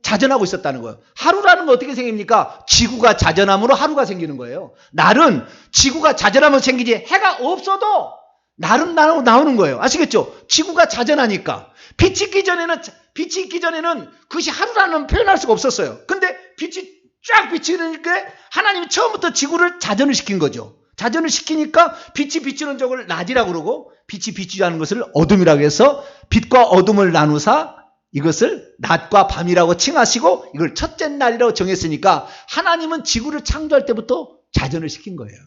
자전하고 있었다는 거예요. 하루라는 건 어떻게 생깁니까? 지구가 자전함으로 하루가 생기는 거예요. 날은 지구가 자전하면 생기지 해가 없어도 날은 나오는 거예요. 아시겠죠? 지구가 자전하니까. 빛이 있기 전에는 그것이 하루라는 표현할 수가 없었어요. 근데 빛이 쫙 비치니까 하나님이 처음부터 지구를 자전을 시킨 거죠. 자전을 시키니까 빛이 비치는 쪽을 낮이라고 그러고 빛이 비치지 않는 것을 어둠이라고 해서 빛과 어둠을 나누사 이것을 낮과 밤이라고 칭하시고 이걸 첫째 날이라고 정했으니까 하나님은 지구를 창조할 때부터 자전을 시킨 거예요.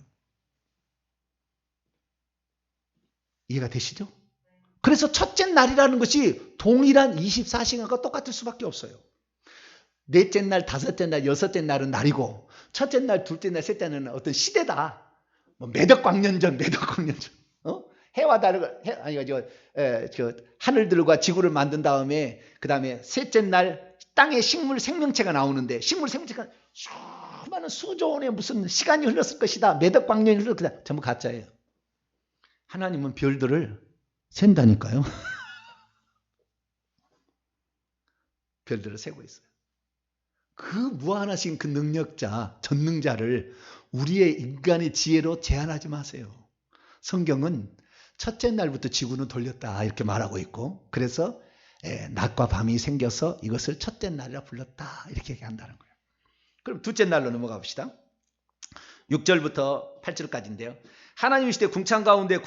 이해가 되시죠? 그래서 첫째 날이라는 것이 동일한 24시간과 똑같을 수밖에 없어요. 넷째 날, 다섯째 날, 여섯째 날은 날이고 첫째 날, 둘째 날, 셋째 날은 어떤 시대다. 몇억 광년 전. 해와 달을 하늘들과 지구를 만든 다음에 그 다음에 셋째 날 땅에 식물 생명체가 나오는데 식물 생명체가 수많은 수조원의 무슨 시간이 흘렀을 것이다. 몇억 광년이 흘렀을 것이다. 전부 가짜예요. 하나님은 별들을 샌다니까요. 별들을 세고 있어요. 그 무한하신 그 능력자, 전능자를 우리의 인간의 지혜로 제한하지 마세요. 성경은 첫째 날부터 지구는 돌렸다 이렇게 말하고 있고 그래서 낮과 밤이 생겨서 이것을 첫째 날이라 불렀다 이렇게 얘기한다는 거예요. 그럼 둘째 날로 넘어가 봅시다. 6절부터 8절까지인데요. 하나님 시대 궁창 가운데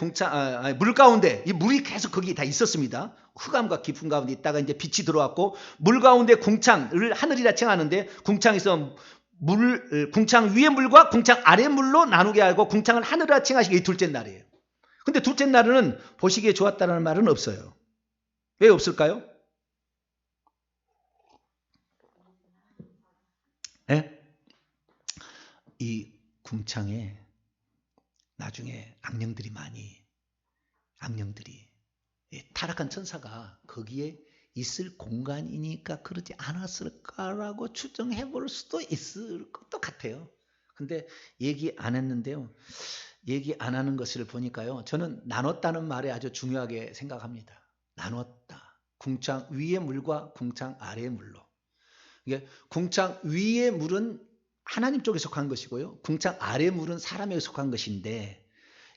물 가운데 이 물이 계속 거기 다 있었습니다. 흑암과 깊은 가운데 있다가 이제 빛이 들어왔고 물 가운데 궁창을 하늘이라 칭하는데 궁창에서 궁창 위의 물과 궁창 아래 물로 나누게 하고 궁창을 하늘이라 칭하시기 이 둘째 날이에요. 근데 둘째 날은 보시기에 좋았다는 말은 없어요. 왜 없을까요? 네? 이 궁창에 나중에 악령들이 타락한 천사가 거기에 있을 공간이니까 그러지 않았을까라고 추정해 볼 수도 있을 것도 같아요. 근데 얘기 안 했는데요. 얘기 안 하는 것을 보니까요. 저는 나눴다는 말에 아주 중요하게 생각합니다. 나눴다. 궁창 위의 물과 궁창 아래의 물로. 이게 궁창 위의 물은 하나님 쪽에 속한 것이고요. 궁창 아래의 물은 사람에게 속한 것인데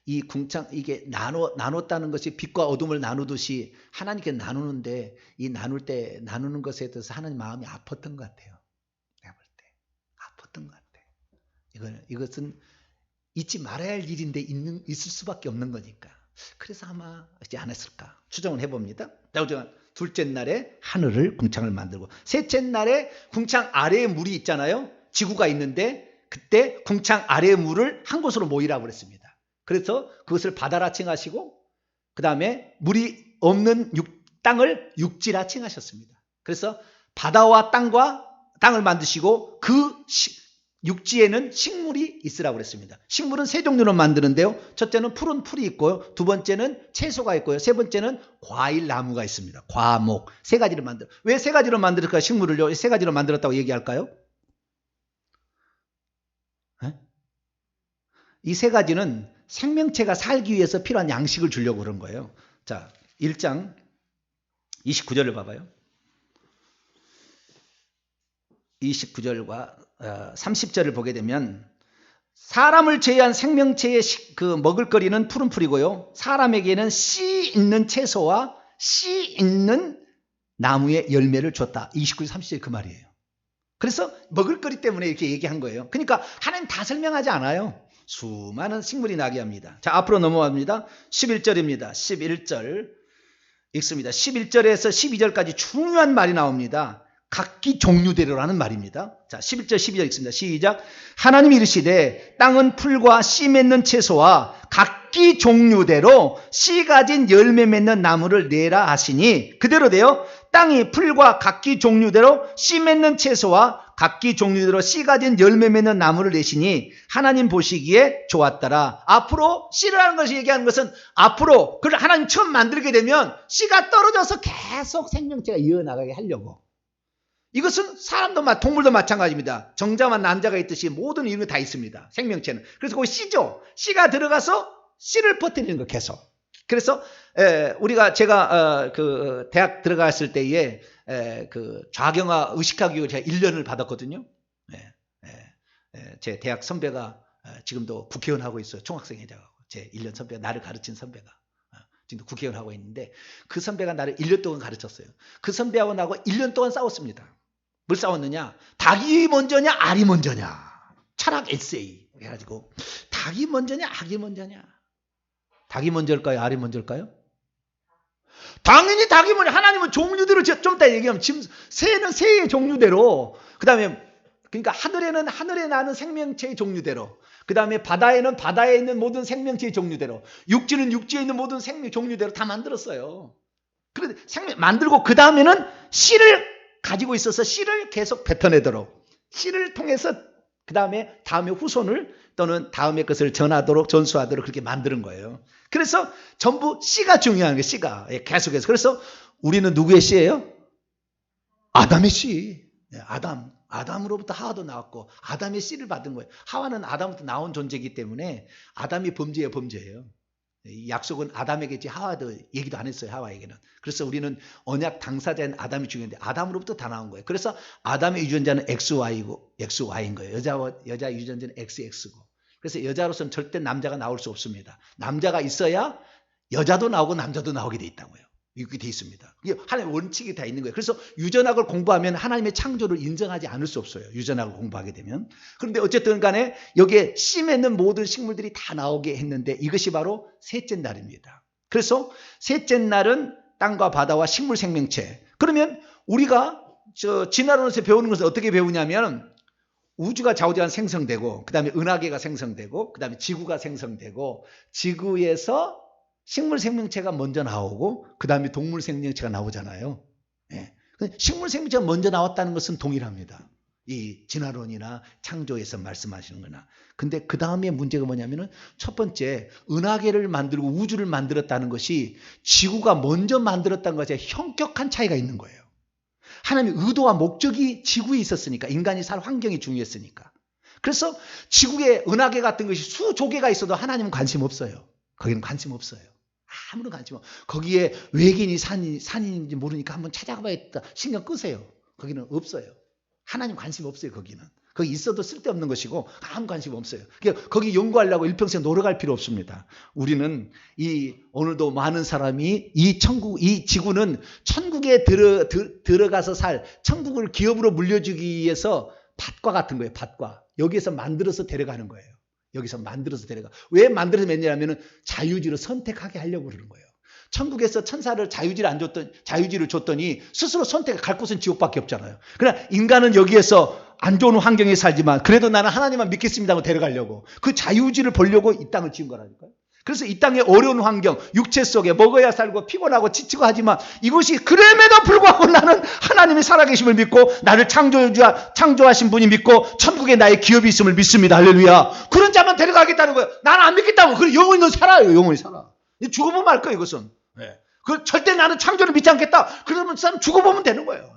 이 궁창 이게 나눴다는 것이 빛과 어둠을 나누듯이 하나님께 나누는데 이 나누는 것에 대해서 하나님 마음이 아팠던 것 같아요. 내가 볼 때 아팠던 것 같아. 이것은 잊지 말아야 할 일인데 있을 수밖에 없는 거니까. 그래서 아마 하지 않았을까 추정을 해봅니다. 둘째 날에 하늘을 궁창을 만들고, 셋째 날에 궁창 아래에 물이 있잖아요. 지구가 있는데 그때 궁창 아래의 물을 한 곳으로 모이라고 그랬습니다. 그래서 그것을 바다라 칭하시고, 그 다음에 물이 없는 땅을 육지라 칭하셨습니다. 그래서 바다와 땅을 만드시고 그 육지에는 식물이 있으라고 그랬습니다. 식물은 세 종류로 만드는데요. 첫째는 푸른 풀이 있고요. 두 번째는 채소가 있고요. 세 번째는 과일 나무가 있습니다. 과목. 세 가지를 만들어. 왜 세 가지로 만들었을까요? 식물을요. 세 가지로 만들었다고 얘기할까요? 이 세 가지는 생명체가 살기 위해서 필요한 양식을 주려고 그런 거예요. 자, 1장 29절을 봐봐요. 29절과 30절을 보게 되면, 사람을 제외한 생명체의 먹을거리는 푸른 풀이고요. 사람에게는 씨 있는 채소와 씨 있는 나무의 열매를 줬다. 29절 30절 그 말이에요. 그래서 먹을거리 때문에 이렇게 얘기한 거예요. 그러니까 하나님 다 설명하지 않아요. 수많은 식물이 나게 합니다. 자, 앞으로 넘어갑니다. 11절입니다. 11절 읽습니다. 11절에서 12절까지 중요한 말이 나옵니다. 각기 종류대로라는 말입니다. 자, 11절 12절 읽습니다. 시작. 하나님이 이르시되 땅은 풀과 씨 맺는 채소와 각기 종류대로 씨 가진 열매 맺는 나무를 내라 하시니 그대로 되어 땅이 풀과 각기 종류대로 씨 맺는 채소와 각기 종류대로 씨 가진 열매 맺는 나무를 내시니 하나님 보시기에 좋았더라. 앞으로 씨라는 것이 얘기하는 것은 앞으로 그걸 하나님 처음 만들게 되면 씨가 떨어져서 계속 생명체가 이어나가게 하려고. 이것은 사람도 동물도 마찬가지입니다. 정자만 난자가 있듯이 모든 이런 게 다 있습니다. 생명체는. 그래서 거기 씨죠. 씨가 들어가서 씨를 퍼뜨리는 거 계속. 그래서 제가 대학 들어갔을 때에 좌경화 의식화 교육을 제가 1년을 받았거든요. 제 대학 선배가 지금도 국회의원 하고 있어요. 총학생회장하고. 제 1년 선배가, 나를 가르친 선배가. 지금도 국회의원 하고 있는데 그 선배가 나를 1년 동안 가르쳤어요. 그 선배하고 나하고 1년 동안 싸웠습니다. 뭘 싸웠느냐? 닭이 먼저냐 알이 먼저냐. 철학 에세이 해가지고 닭이 먼저냐 알이 먼저냐. 닭이 먼저일까요? 알이 먼저일까요? 당연히 닭이 먼저. 하나님은 종류대로, 좀 이따 얘기하면 새는 새의 종류대로, 그 다음에 그러니까 하늘에는 하늘에 나는 생명체의 종류대로, 그 다음에 바다에는 바다에 있는 모든 생명체의 종류대로, 육지는 육지에 있는 모든 생명 종류대로 다 만들었어요. 그런데 만들고 그 다음에는 씨를 가지고 있어서 씨를 계속 뱉어내도록, 씨를 통해서 그 다음에 후손을 또는 다음의 것을 전수하도록 그렇게 만드는 거예요. 그래서 전부 씨가 중요한 거예요. 씨가 계속해서. 그래서 우리는 누구의 씨예요? 아담의 씨. 아담으로부터 하와도 나왔고 아담의 씨를 받은 거예요. 하와는 아담부터 나온 존재이기 때문에 아담이 범죄예요. 이 약속은 아담에게지 하와도 얘기도 안 했어요. 하와에게는. 그래서 우리는 언약 당사자인 아담이 중요한데 아담으로부터 다 나온 거예요. 그래서 아담의 유전자는 XY인 거예요. 여자 유전자는 XX고. 그래서 여자로서는 절대 남자가 나올 수 없습니다. 남자가 있어야 여자도 나오고 남자도 나오게 돼 있다고요. 이렇게 돼 있습니다. 이게 하나님의 원칙이 다 있는 거예요. 그래서 유전학을 공부하면 하나님의 창조를 인정하지 않을 수 없어요. 유전학을 공부하게 되면. 그런데 어쨌든 간에 여기에 씨 맺는 모든 식물들이 다 나오게 했는데 이것이 바로 셋째 날입니다. 그래서 셋째 날은 땅과 바다와 식물 생명체. 그러면 우리가 진화론에서 배우는 것을 어떻게 배우냐면 우주가 좌우지간 생성되고 그 다음에 은하계가 생성되고 그 다음에 지구가 생성되고 지구에서 식물 생명체가 먼저 나오고 그 다음에 동물 생명체가 나오잖아요. 식물 생명체가 먼저 나왔다는 것은 동일합니다. 이 진화론이나 창조에서 말씀하시는 거나. 근데 그 다음에 문제가 뭐냐면은 첫 번째 은하계를 만들고 우주를 만들었다는 것이 지구가 먼저 만들었다는 것에 현격한 차이가 있는 거예요. 하나님의 의도와 목적이 지구에 있었으니까, 인간이 살 환경이 중요했으니까. 그래서 지구에 은하계 같은 것이 수조개가 있어도 하나님은 관심 없어요. 거기는 관심 없어요. 아무런 관심 없어요. 거기에 외계인이 산인지 모르니까 한번 찾아가봐야겠다. 신경 끄세요. 거기는 없어요. 하나님 관심 없어요. 거기는. 거기 있어도 쓸데없는 것이고 아무 관심 없어요. 거기 연구하려고 일평생 놀아갈 필요 없습니다. 우리는 오늘도 많은 사람이 이 지구는 천국에 들어가서 천국을 기업으로 물려주기 위해서 밭과 같은 거예요. 밭과. 여기에서 만들어서 데려가는 거예요. 여기서 만들어서 데려가. 왜 만들어서 맺냐면은 자유지로 선택하게 하려고 그러는 거예요. 천국에서 천사를 자유지를 줬더니 스스로 선택할 곳은 지옥밖에 없잖아요. 그러나 인간은 여기에서 안 좋은 환경에 살지만 그래도 나는 하나님만 믿겠습니다 하고 데려가려고 그 자유지를 보려고 이 땅을 지은 거라니까요. 그래서 이 땅의 어려운 환경, 육체 속에 먹어야 살고 피곤하고 지치고 하지만 이것이 그럼에도 불구하고 나는 하나님이 살아계심을 믿고 나를 창조하신 분이 믿고 천국에 나의 기업이 있음을 믿습니다. 할렐루야. 그런 자만 데려가겠다는 거예요. 나는 안 믿겠다고. 그래 영원히 너 살아요. 영원히 살아. 죽어보면 알 거예요. 이것은. 네. 절대 나는 창조를 믿지 않겠다. 그러면 사람 죽어보면 되는 거예요.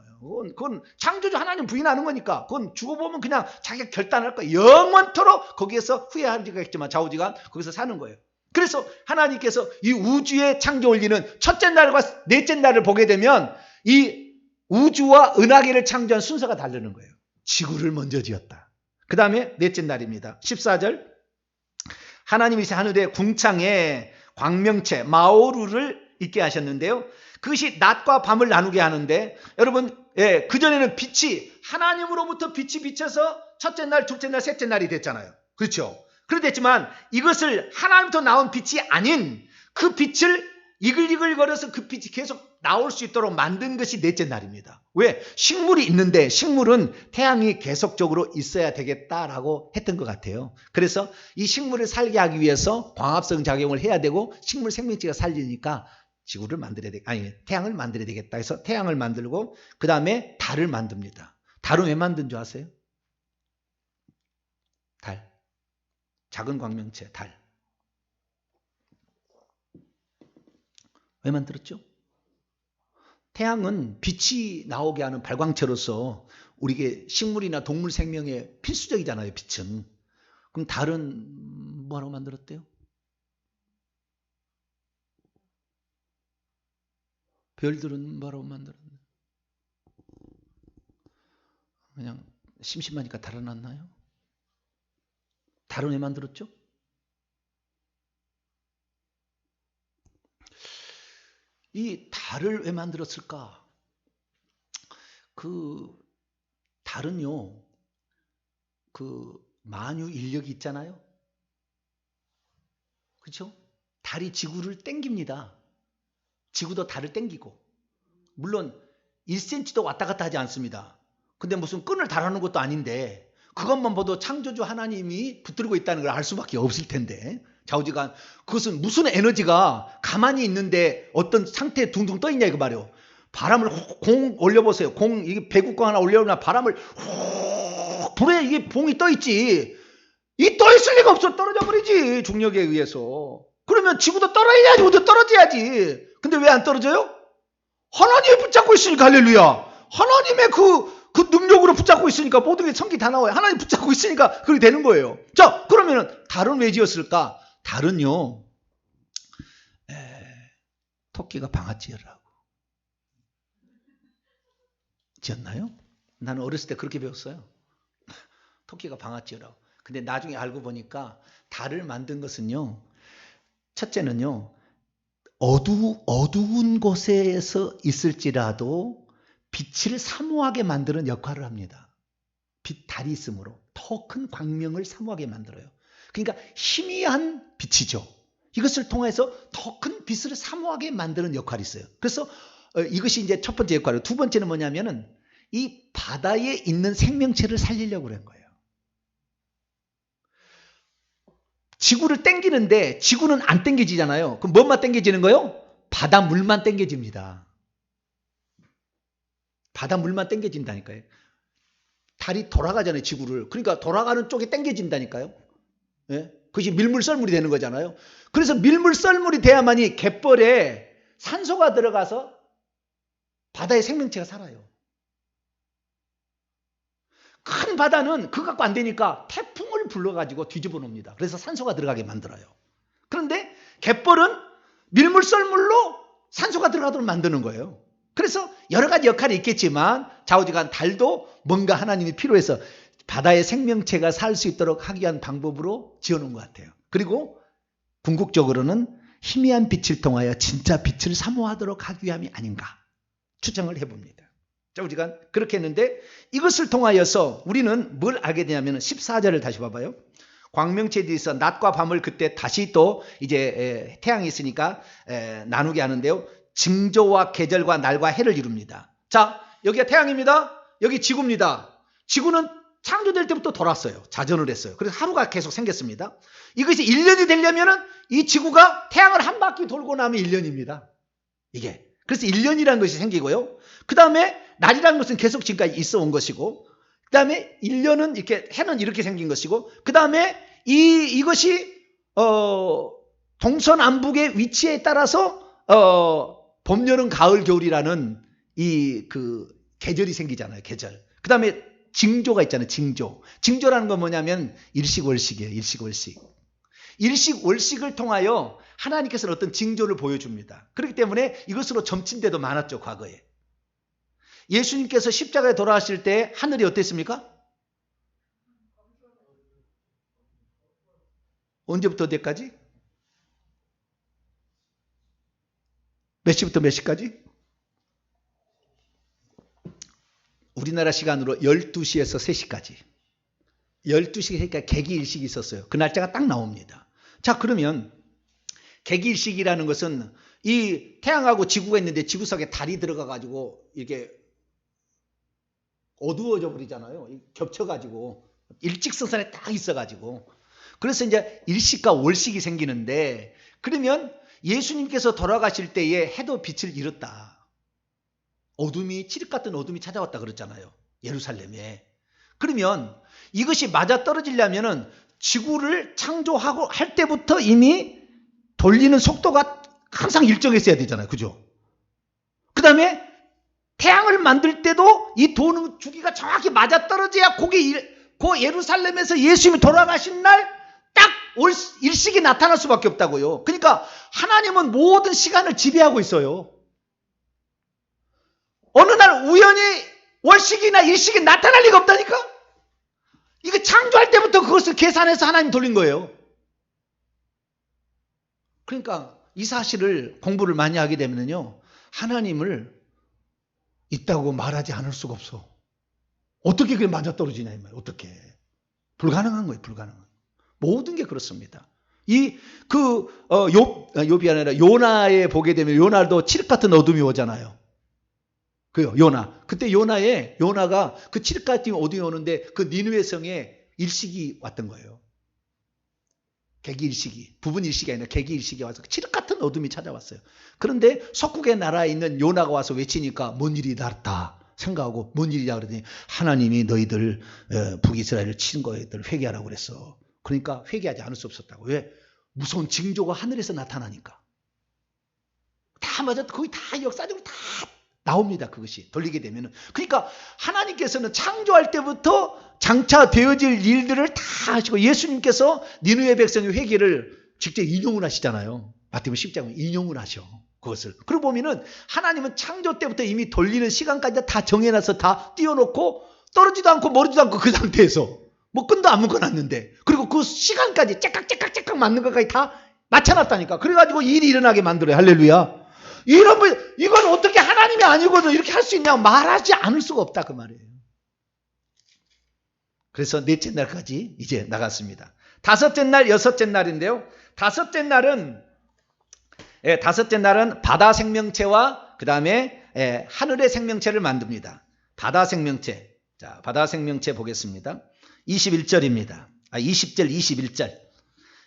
그건 창조주 하나님 부인하는 거니까 그건 죽어보면 그냥 자기가 결단할 거예요. 영원토록 거기에서 후회하지가 있지만 좌우지간 거기서 사는 거예요. 그래서 하나님께서 이 우주의 창조 원리는 첫째 날과 넷째 날을 보게 되면 이 우주와 은하계를 창조한 순서가 다르는 거예요. 지구를 먼저 지었다. 그 다음에 넷째 날입니다. 14절 하나님이 하늘의 궁창에 광명체 마오루를 있게 하셨는데요. 그것이 낮과 밤을 나누게 하는데 여러분 그전에는 빛이 하나님으로부터 빛이 비쳐서 첫째 날, 둘째 날, 셋째 날이 됐잖아요. 그렇죠? 그렇겠지만 이것을 하나님부터 나온 빛이 아닌 그 빛을 이글이글거려서 그 빛이 계속 나올 수 있도록 만든 것이 넷째 날입니다. 왜? 식물이 있는데 식물은 태양이 계속적으로 있어야 되겠다라고 했던 것 같아요. 그래서 이 식물을 살게 하기 위해서 광합성 작용을 해야 되고 식물 생명체가 살리니까 지구를 만들어야 돼. 아니 태양을 만들어야 되겠다 해서 태양을 만들고 그 다음에 달을 만듭니다. 달은 왜 만든 줄 아세요? 달. 작은 광명체 달. 왜 만들었죠? 태양은 빛이 나오게 하는 발광체로서 우리에게 식물이나 동물 생명에 필수적이잖아요. 빛은. 그럼 달은 뭐하러 만들었대요? 별들은 뭐하러 만들었나요? 그냥 심심하니까 달아났나요? 달은 왜 만들었죠? 이 달을 왜 만들었을까? 그 달은요, 그 만유 인력이 있잖아요. 그렇죠? 달이 지구를 땡깁니다. 지구도 달을 땡기고. 물론 1cm도 왔다 갔다 하지 않습니다. 근데 무슨 끈을 달아놓은 것도 아닌데 그것만 봐도 창조주 하나님이 붙들고 있다는 걸 알 수밖에 없을 텐데 좌우지간 그것은 무슨 에너지가 가만히 있는데 어떤 상태에 둥둥 떠 있냐 이거 말이요. 바람을 공 올려보세요. 이게 배구공 하나 올려놓으면 바람을 훅 불에 이게 봉이 떠 있지. 이 떠 있을 리가 없어. 떨어져 버리지 중력에 의해서. 그러면 지구도 떨어져야지. 우리도 떨어져야지. 근데 왜 안 떨어져요? 하나님이 붙잡고 있으니까. 할렐루야. 하나님의 그 능력으로 붙잡고 있으니까 모든 게 성기 다 나와요. 하나님 붙잡고 있으니까 그렇게 되는 거예요. 자, 그러면은 달은 왜 지었을까? 달은요, 토끼가 방아찌으라고 지었나요? 나는 어렸을 때 그렇게 배웠어요. 토끼가 방아찌으라고. 근데 나중에 알고 보니까 달을 만든 것은요, 첫째는요, 어두운 곳에서 있을지라도 빛을 사모하게 만드는 역할을 합니다. 달이 있으므로 더 큰 광명을 사모하게 만들어요. 그러니까 희미한 빛이죠. 이것을 통해서 더 큰 빛을 사모하게 만드는 역할이 있어요. 그래서 이것이 이제 첫 번째 역할이고 두 번째는 뭐냐면은 이 바다에 있는 생명체를 살리려고 그런 거예요. 지구를 땡기는데 지구는 안 땡겨지잖아요. 그럼 뭐만 땡겨지는 거예요? 바닷물만 땡겨집니다. 바닷물만 땡겨진다니까요. 달이 돌아가잖아요, 지구를. 그러니까 돌아가는 쪽에 땡겨진다니까요. 예? 그것이 밀물썰물이 되는 거잖아요. 그래서 밀물썰물이 돼야만이 갯벌에 산소가 들어가서 바다의 생명체가 살아요. 큰 바다는 그거 갖고 안 되니까 태풍을 불러가지고 뒤집어 놓습니다. 그래서 산소가 들어가게 만들어요. 그런데 갯벌은 밀물썰물로 산소가 들어가도록 만드는 거예요. 그래서 여러 가지 역할이 있겠지만 좌우지간 달도 뭔가 하나님이 필요해서 바다의 생명체가 살 수 있도록 하기 위한 방법으로 지어놓은 것 같아요. 그리고 궁극적으로는 희미한 빛을 통하여 진짜 빛을 사모하도록 하기 위함이 아닌가 추정을 해봅니다. 좌우지간 그렇게 했는데 이것을 통하여서 우리는 뭘 알게 되냐면 14절을 다시 봐봐요. 광명체도 있어 낮과 밤을 그때 다시 또 이제 태양이 있으니까 나누게 하는데요. 징조와 계절과 날과 해를 이룹니다. 자, 여기가 태양입니다. 여기 지구입니다. 지구는 창조될 때부터 돌았어요. 자전을 했어요. 그래서 하루가 계속 생겼습니다. 이것이 1년이 되려면은 이 지구가 태양을 한 바퀴 돌고 나면 1년입니다. 이게. 그래서 1년이라는 것이 생기고요. 그 다음에 날이라는 것은 계속 지금까지 있어 온 것이고, 그 다음에 1년은 이렇게, 해는 이렇게 생긴 것이고, 그 다음에 이것이, 동서남북의 위치에 따라서, 봄, 여름, 가을, 겨울이라는 계절이 생기잖아요. 계절. 그 다음에 징조가 있잖아요. 징조. 징조라는 건 뭐냐면 일식월식이에요. 일식월식. 일식월식을 통하여 하나님께서는 어떤 징조를 보여줍니다. 그렇기 때문에 이것으로 점친 데도 많았죠. 과거에. 예수님께서 십자가에 돌아가실 때 하늘이 어땠습니까? 언제부터 어디까지? 몇 시부터 몇 시까지? 우리나라 시간으로 12시에서 3시까지. 12시 그러니까 개기일식이 있었어요. 그 날짜가 딱 나옵니다. 자, 그러면 개기일식이라는 것은 이 태양하고 지구가 있는데 지구 속에 달이 들어가 가지고 이렇게 어두워져 버리잖아요. 겹쳐가지고 일직선상에 딱 있어가지고 그래서 이제 일식과 월식이 생기는데 그러면 예수님께서 돌아가실 때에 해도 빛을 잃었다. 어둠이 칠흑 같은 어둠이 찾아왔다 그랬잖아요. 예루살렘에. 그러면 이것이 맞아 떨어지려면은 지구를 창조하고 할 때부터 이미 돌리는 속도가 항상 일정했어야 되잖아요. 그죠? 그 다음에 태양을 만들 때도 이 도는 주기가 정확히 맞아 떨어져야 그 예루살렘에서 예수님이 돌아가신 날 딱 일식이 나타날 수밖에 없다고요. 그러니까 하나님은 모든 시간을 지배하고 있어요. 어느 날 우연히 월식이나 일식이 나타날 리가 없다니까? 이거 창조할 때부터 그것을 계산해서 하나님 돌린 거예요. 그러니까 이 사실을 공부를 많이 하게 되면요. 하나님을 있다고 말하지 않을 수가 없어. 어떻게 그게 맞아떨어지냐 이 말이에요. 어떻게. 불가능한 거예요. 불가능한. 모든 게 그렇습니다. 욥이 아니라 요나에 보게 되면 요나도 칠흑 같은 어둠이 오잖아요. 그요, 요나. 그때 요나가 그 칠흑 같은 어둠이 오는데 그 니느웨 성에 일식이 왔던 거예요. 개기일식이. 부분일식이 아니라 개기일식이 와서 칠흑 같은 어둠이 찾아왔어요. 그런데 석국의 나라에 있는 요나가 와서 외치니까 뭔 일이 났다 생각하고 뭔 일이냐 그러더니 하나님이 너희들 북이스라엘을 친 거에들 회개하라고 그랬어. 그러니까 회개하지 않을 수 없었다고. 왜? 무서운 징조가 하늘에서 나타나니까. 다 맞아. 거의 다 역사적으로 다 나옵니다. 그것이 돌리게 되면은. 그러니까 하나님께서는 창조할 때부터 장차 되어질 일들을 다 하시고 예수님께서 니느웨 백성의 회개를 직접 인용을 하시잖아요. 마태복음 10장은 인용을 하셔. 그것을. 그러고 보면은 하나님은 창조 때부터 이미 돌리는 시간까지 다 정해놔서 다 띄워놓고 떨어지도 않고 머리지도 않고 그 상태에서 뭐 끈도 안 묶어놨는데 그리고 그 시간까지 째깍째깍째깍 맞는 것까지 다 맞춰놨다니까. 그래가지고 일이 일어나게 만들어요. 할렐루야. 이건 어떻게 하나님이 아니고도 이렇게 할 수 있냐 말하지 않을 수가 없다 그 말이에요. 그래서 넷째 날까지 이제 나갔습니다. 다섯째 날, 여섯째 날인데요. 다섯째 날은 바다 생명체와 그 다음에 하늘의 생명체를 만듭니다. 바다 생명체. 자, 바다 생명체 보겠습니다. 21절입니다. 20절, 21절.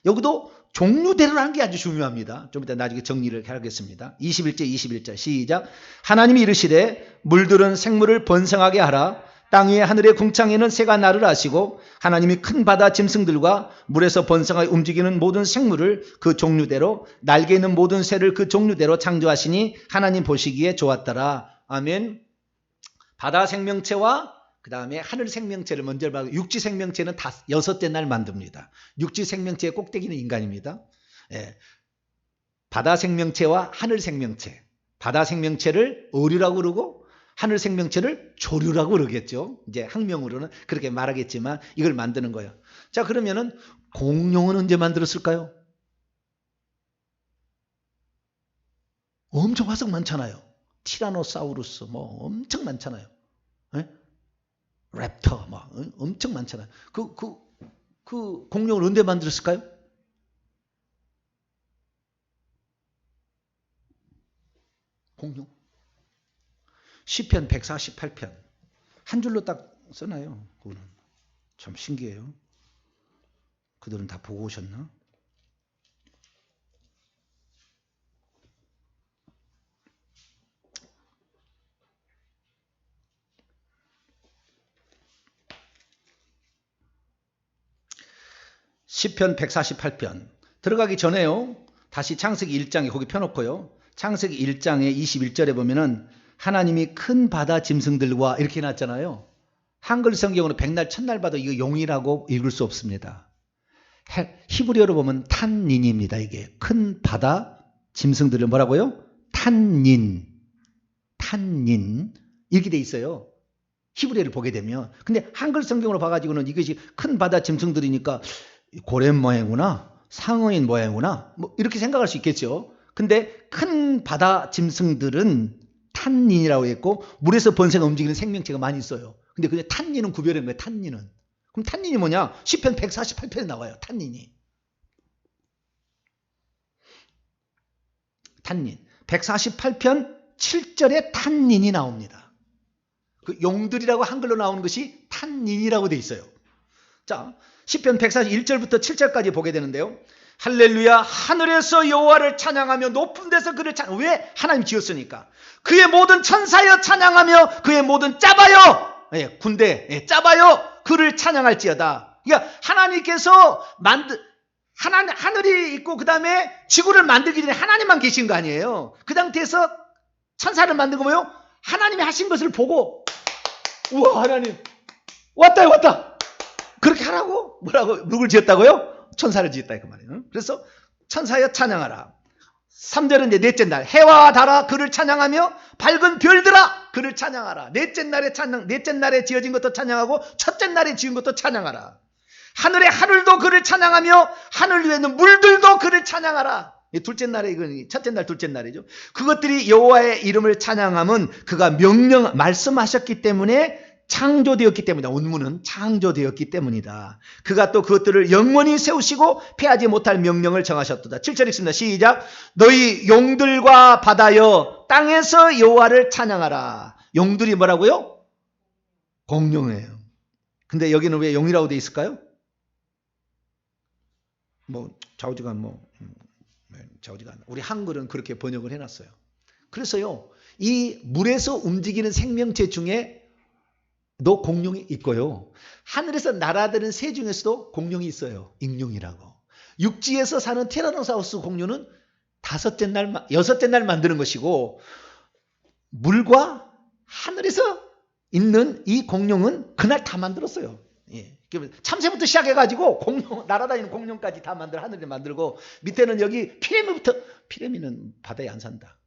여기도 종류대로 하는 게 아주 중요합니다. 좀 이따 나중에 정리를 하겠습니다. 21절 시작. 하나님이 이르시되 물들은 생물을 번성하게 하라. 땅 위에 하늘의 궁창에는 새가 날을 하시고 하나님이 큰 바다 짐승들과 물에서 번성하게 움직이는 모든 생물을 그 종류대로 날개 있는 모든 새를 그 종류대로 창조하시니 하나님 보시기에 좋았더라. 아멘. 바다 생명체와 그 다음에 하늘 생명체를 먼저 봐도 육지 생명체는 여섯째 날 만듭니다. 육지 생명체의 꼭대기는 인간입니다. 바다 생명체와 하늘 생명체. 바다 생명체를 어류라고 그러고 하늘 생명체를 조류라고 그러겠죠. 이제 학명으로는 그렇게 말하겠지만 이걸 만드는 거예요. 자, 그러면은 공룡은 언제 만들었을까요? 엄청 화석 많잖아요. 티라노사우루스 뭐 엄청 많잖아요. 랩터 뭐 엄청 많잖아요. 그 그 공룡을 언제 만들었을까요? 공룡. 시편 148편. 한 줄로 딱 써놔요. 그거는. 참 신기해요. 그들은 다 보고 오셨나? 시편 148편. 들어가기 전에요. 다시 창세기 1장에 거기 펴놓고요. 창세기 1장의 21절에 보면은 하나님이 큰 바다 짐승들과 이렇게 해놨잖아요. 한글 성경으로 백날 첫날 봐도 이거 용이라고 읽을 수 없습니다. 히브리어로 보면 탄닌입니다. 이게 큰 바다 짐승들을 뭐라고요? 탄닌 이렇게 돼 있어요. 히브리어를 보게 되면. 근데 한글 성경으로 봐가지고는 이것이 큰 바다 짐승들이니까 고래 모양이구나, 상어인 모양이구나, 뭐 이렇게 생각할 수 있겠죠. 근데 큰 바다 짐승들은 탄닌이라고 했고 물에서 번성해 움직이는 생명체가 많이 있어요. 근데 그게 탄닌은 구별한 거예요. 탄닌은. 그럼 탄닌이 뭐냐? 시편 148편에 나와요. 탄닌이. 탄닌. 148편 7절에 탄닌이 나옵니다. 그 용들이라고 한글로 나오는 것이 탄닌이라고 돼 있어요. 자, 시편 141절부터 7절까지 보게 되는데요. 할렐루야, 하늘에서 여호와를 찬양하며 높은 데서 그를 찬양. 왜? 하나님 지었으니까. 그의 모든 천사여 찬양하며 그의 모든 짜봐요. 군대 짜봐요. 그를 찬양할지어다. 그러니까 하나님께서 하늘이 있고 그 다음에 지구를 만들기 전에 하나님만 계신 거 아니에요. 그 상태에서 천사를 만든 거 뭐예요? 하나님이 하신 것을 보고 우와, 하나님 왔다. 그렇게 하라고? 뭐라고? 누굴 지었다고요? 천사를 지었다 그 말이에요. 그래서 천사여 찬양하라. 3절은 이제 넷째 날. 해와 달아 그를 찬양하며 밝은 별들아 그를 찬양하라. 넷째 날에 지어진 것도 찬양하고 첫째 날에 지은 것도 찬양하라. 하늘의 하늘도 그를 찬양하며 하늘 위에 있는 물들도 그를 찬양하라. 둘째 날에 이건 첫째 날, 둘째 날이죠. 그것들이 여호와의 이름을 찬양함은 그가 말씀하셨기 때문에 창조되었기 때문이다. 원문은 창조되었기 때문이다. 그가 또 그것들을 영원히 세우시고 패하지 못할 명령을 정하셨도다. 7절 읽습니다. 시작. 너희 용들과 바다여 땅에서 여호와를 찬양하라. 용들이 뭐라고요? 공룡이에요. 근데 여기는 왜 용이라고 돼 있을까요? 좌우지간 우리 한글은 그렇게 번역을 해놨어요. 그래서요, 이 물에서 움직이는 생명체 중에 도 공룡이 있고요. 하늘에서 날아드는 새 중에서도 공룡이 있어요. 익룡이라고. 육지에서 사는 티라노사우루스 공룡은 여섯째 날 만드는 것이고 물과 하늘에서 있는 이 공룡은 그날 다 만들었어요. 참새부터 시작해가지고 날아다니는 공룡까지 다 하늘에 만들고 밑에는 여기 피레미는 바다에 안 산다.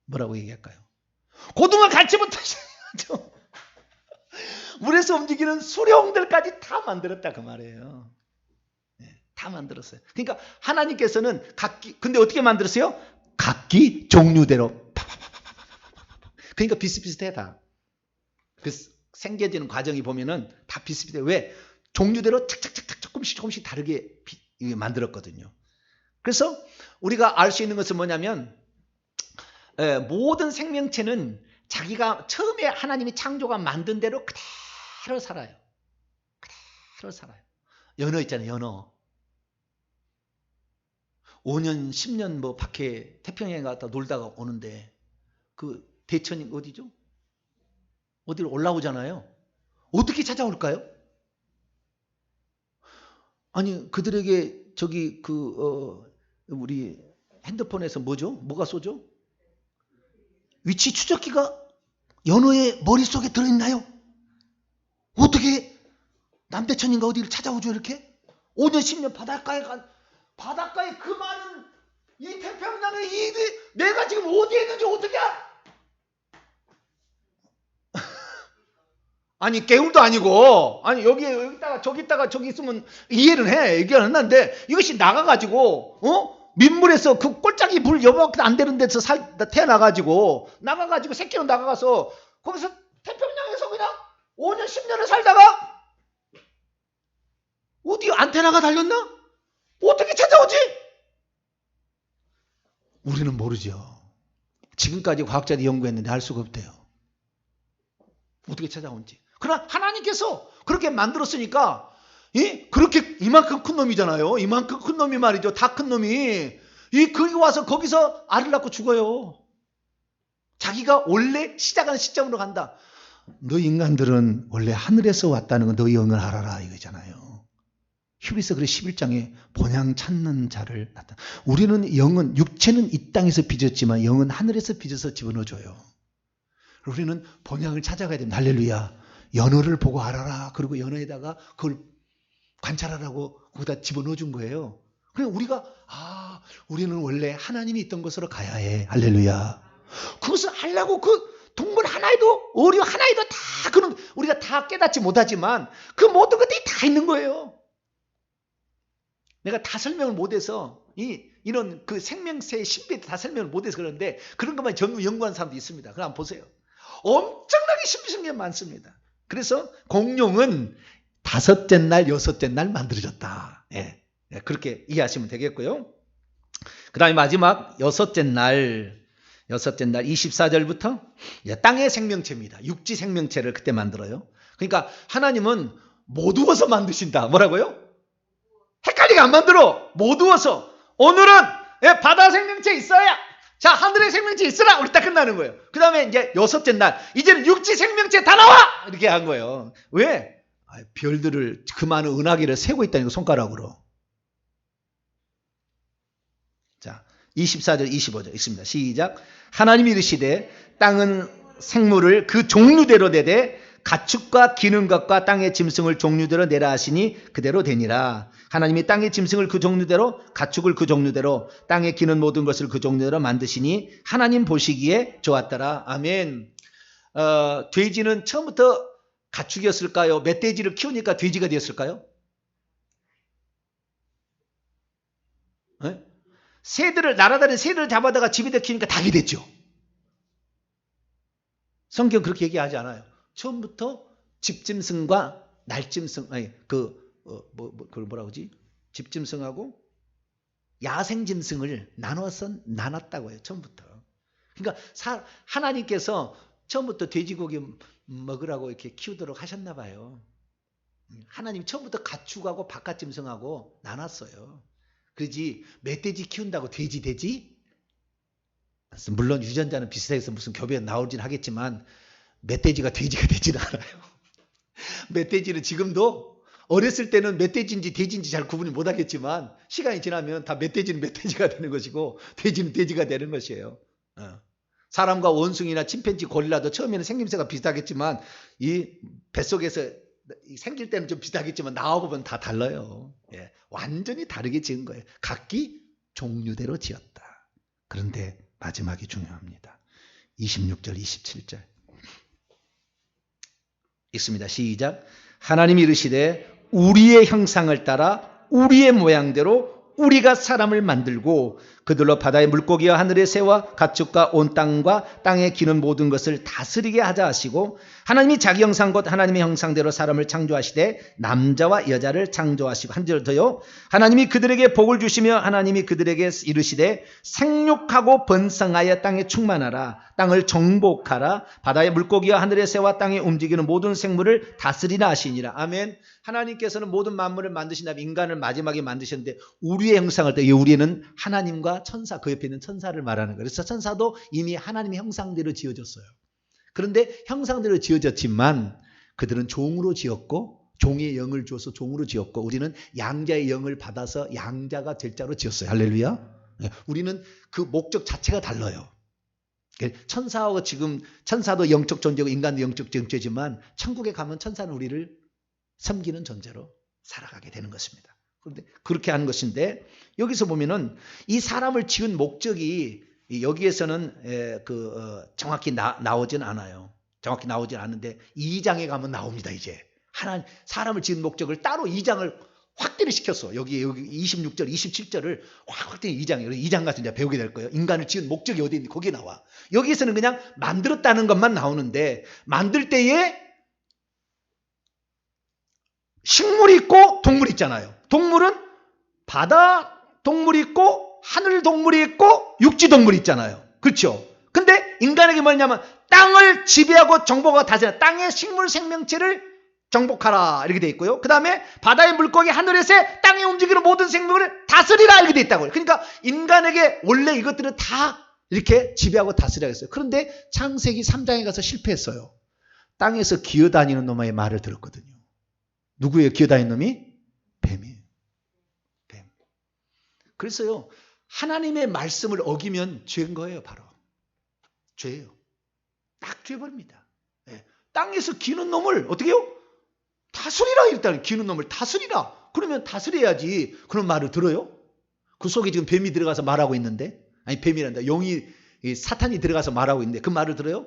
뭐라고 얘기할까요? 고등어 갈치부터 시작해가지고 물에서 움직이는 수룡들까지 다 만들었다 그 말이에요. 다 만들었어요. 그러니까 하나님께서는 근데 어떻게 만들었어요? 각기 종류대로 그러니까 비슷비슷해 다. 그 생겨지는 과정이 보면은 다 비슷비슷해. 왜? 종류대로 착착착착 조금씩 다르게 만들었거든요. 그래서 우리가 알 수 있는 것은 뭐냐면 모든 생명체는 자기가 처음에 하나님이 창조가 만든 대로 그대로 살아요. 그대로 살아요. 연어 있잖아요. 연어. 5년 10년 밖에 태평양에 갔다 놀다가 오는데 그 대천이 어디죠? 어디로 올라오잖아요. 어떻게 찾아올까요? 아니 그들에게 우리 핸드폰에서 뭐가 쏘죠? 위치 추적기가 연어의 머릿속에 들어있나요? 어떻게 남대천인가 어디를 찾아오죠 이렇게? 5년 10년 바닷가에 그 많은 이 태평양에 내가 지금 어디에 있는지 어떻게 아니 개울도 아니고 여기다가 저기 있으면 이해는 해. 얘기는 했는데 이것이 나가가지고 민물에서 그 꼴짝이 물 여밖에 안 되는 데서 태어나가지고 나가가지고 새끼로 나가서 거기서 태평양에서 그냥 5년 10년을 살다가 어디 안테나가 달렸나? 어떻게 찾아오지? 우리는 모르죠. 지금까지 과학자들이 연구했는데 알 수가 없대요. 어떻게 찾아온지. 그러나 하나님께서 그렇게 만들었으니까 그렇게 이만큼 큰 놈이잖아요. 이만큼 큰 놈이 말이죠. 다 큰 놈이 거기 와서 거기서 알을 낳고 죽어요. 자기가 원래 시작하는 시점으로 간다. 너 인간들은 원래 하늘에서 왔다는 거 너희 영을 알아라 이거잖아요. 히브리서 그래 11장에 본향 찾는 자를 나타. 우리는 영은 육체는 이 땅에서 빚었지만 영은 하늘에서 빚어서 집어넣어줘요. 우리는 본향을 찾아가야 됩니다. 할렐루야. 연어를 보고 알아라. 그리고 연어에다가 그걸 관찰하라고 거기다 집어넣어준 거예요. 그래서 우리가 우리는 원래 하나님이 있던 곳으로 가야 해. 할렐루야. 그것을 하려고 그 동물 하나에도 어류 하나에도 다 그런 우리가 다 깨닫지 못하지만 그 모든 것들이 다 있는 거예요. 내가 다 설명을 못해서 이런 그 생명체의 신비에 다 설명을 못해서 그러는데 그런 것만 연구한 사람도 있습니다. 그럼 한번 보세요. 엄청나게 신비한 게 많습니다. 그래서 공룡은 5째 날, 6째 날 만들어졌다. 예, 그렇게 이해하시면 되겠고요. 그 다음에 마지막 6째 날 24절부터 땅의 생명체입니다. 육지 생명체를 그때 만들어요. 그러니까 하나님은 못 우어서 만드신다. 뭐라고요? 헷갈리게 안 만들어. 못 우어서. 오늘은 바다 생명체 있어야. 자, 하늘의 생명체 있으라. 우리 딱 끝나는 거예요. 그 다음에 이제 6째 날 이제는 육지 생명체 다 나와. 이렇게 한 거예요. 왜? 별들을 그 많은 은하계를 세고 있다는 거 손가락으로. 자, 24절 25절 있습니다. 시작. 하나님이 이르시되 땅은 생물을 그 종류대로 내되 가축과 기는 것과 땅의 짐승을 종류대로 내라 하시니 그대로 되니라. 하나님이 땅의 짐승을 그 종류대로 가축을 그 종류대로 땅에 기는 모든 것을 그 종류대로 만드시니 하나님 보시기에 좋았더라. 아멘. 돼지는 처음부터 가축이었을까요? 멧돼지를 키우니까 돼지가 되었을까요? 네? 새들을 날아다니는 새들을 잡아다가 집에다 키우니까 닭이 됐죠. 성경 그렇게 얘기하지 않아요. 처음부터 집짐승과 날짐승, 그걸 뭐라고 하지? 집짐승하고 야생짐승을 나눴다고 해요. 처음부터. 그러니까 하나님께서 처음부터 돼지고기 먹으라고 이렇게 키우도록 하셨나 봐요. 하나님 처음부터 가축하고 바깥짐승하고 나눴어요. 그러지 멧돼지 키운다고 돼지 되지? 물론 유전자는 비슷해서 무슨 교배에 나오진 하겠지만 멧돼지가 돼지가 되지는 않아요. 멧돼지는 지금도 어렸을 때는 멧돼지인지 돼지인지 잘 구분이 못하겠지만 시간이 지나면 다 멧돼지는 멧돼지가 되는 것이고 돼지는 돼지가 되는 것이에요. 사람과 원숭이나 침팬지, 고릴라도 처음에는 생김새가 비슷하겠지만 이 뱃속에서 생길 때는 좀 비슷하겠지만 나오고 보면 다 달라요. 예, 완전히 다르게 지은 거예요. 각기 종류대로 지었다. 그런데 마지막이 중요합니다. 26절 27절 있습니다. 시작. 하나님이 이르시되 우리의 형상을 따라 우리의 모양대로 우리가 사람을 만들고 그들로 바다의 물고기와 하늘의 새와 가축과 온 땅과 땅에 기는 모든 것을 다스리게 하자 하시고 하나님이 자기 형상 곧 하나님의 형상대로 사람을 창조하시되 남자와 여자를 창조하시고 한 절 더요. 하나님이 그들에게 복을 주시며 하나님이 그들에게 이르시되 생육하고 번성하여 땅에 충만하라. 땅을 정복하라. 바다의 물고기와 하늘의 새와 땅에 움직이는 모든 생물을 다스리라 하시니라. 아멘. 하나님께서는 모든 만물을 만드신 다음에 인간을 마지막에 만드셨는데 우리의 형상을 때 우리는 하나님과 천사 그 옆에 있는 천사를 말하는 거예요. 그래서 천사도 이미 하나님의 형상대로 지어졌어요. 그런데 형상대로 지어졌지만 그들은 종으로 지었고 종의 영을 줘서 종으로 지었고 우리는 양자의 영을 받아서 양자가 될 자로 지었어요. 할렐루야. 우리는 그 목적 자체가 달라요. 천사하고 지금 천사도 영적 존재고 인간도 영적 존재지만 천국에 가면 천사는 우리를 섬기는 존재로 살아가게 되는 것입니다. 그런데 그렇게 하는 것인데 여기서 보면은 이 사람을 지은 목적이 여기에서는 정확히 나오진 않아요. 정확히 나오진 않는데 2장에 가면 나옵니다. 이제 하나님 사람을 지은 목적을 따로 2장을 확대를 시켰어. 여기 26절, 27절을 확대해 2장 가서 이제 배우게 될 거예요. 인간을 지은 목적이 어디 있는지 거기에 나와. 여기에서는 그냥 만들었다는 것만 나오는데 만들 때에 식물이 있고 동물이 있잖아요. 동물은 바다 동물이 있고 하늘 동물이 있고 육지 동물이 있잖아요. 그렇죠? 근데 인간에게 뭐냐면 땅을 지배하고 정복하고 다스려 땅의 식물 생명체를 정복하라 이렇게 돼 있고요. 그 다음에 바다의 물고기 하늘에서 땅에 움직이는 모든 생명을 다스리라 이렇게 돼 있다고요. 그러니까 인간에게 원래 이것들은 다 이렇게 지배하고 다스려야 했어요. 그런데 창세기 3장에 가서 실패했어요. 땅에서 기어다니는 놈의 말을 들었거든요. 누구예요? 기어다니는 놈이? 뱀이에요. 뱀. 그래서요. 하나님의 말씀을 어기면 죄인 거예요. 바로. 죄예요. 딱 죄버립니다. 네. 땅에서 기는 놈을 어떻게 해요? 다스리라 일단 기는 놈을 다스리라. 그러면 다스려야지. 그런 말을 들어요? 그 속에 지금 뱀이 들어가서 말하고 있는데 아니 뱀이란다. 영이 사탄이 들어가서 말하고 있는데 그 말을 들어요?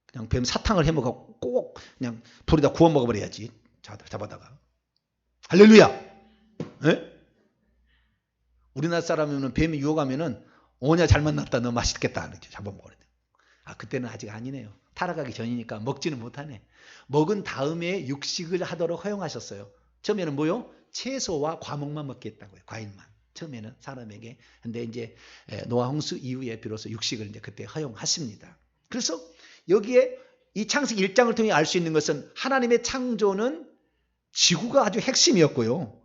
그냥 뱀 사탕을 해먹고 꼭 그냥 불에다 구워 먹어버려야지. 잡아다가. 할렐루야. 네? 우리나라 사람이면 뱀이 유혹하면은 오냐 잘 만났다 너 맛있겠다 이렇게 잡아먹어야 돼. 아 그때는 아직 아니네요. 타락하기 전이니까 먹지는 못하네. 먹은 다음에 육식을 하도록 허용하셨어요. 처음에는 뭐요? 채소와 과목만 먹겠다고요. 과일만. 처음에는 사람에게. 근데 이제 노아 홍수 이후에 비로소 육식을 이제 그때 허용하십니다. 그래서 여기에 이 창세기 1장을 통해 알 수 있는 것은 하나님의 창조는 지구가 아주 핵심이었고요.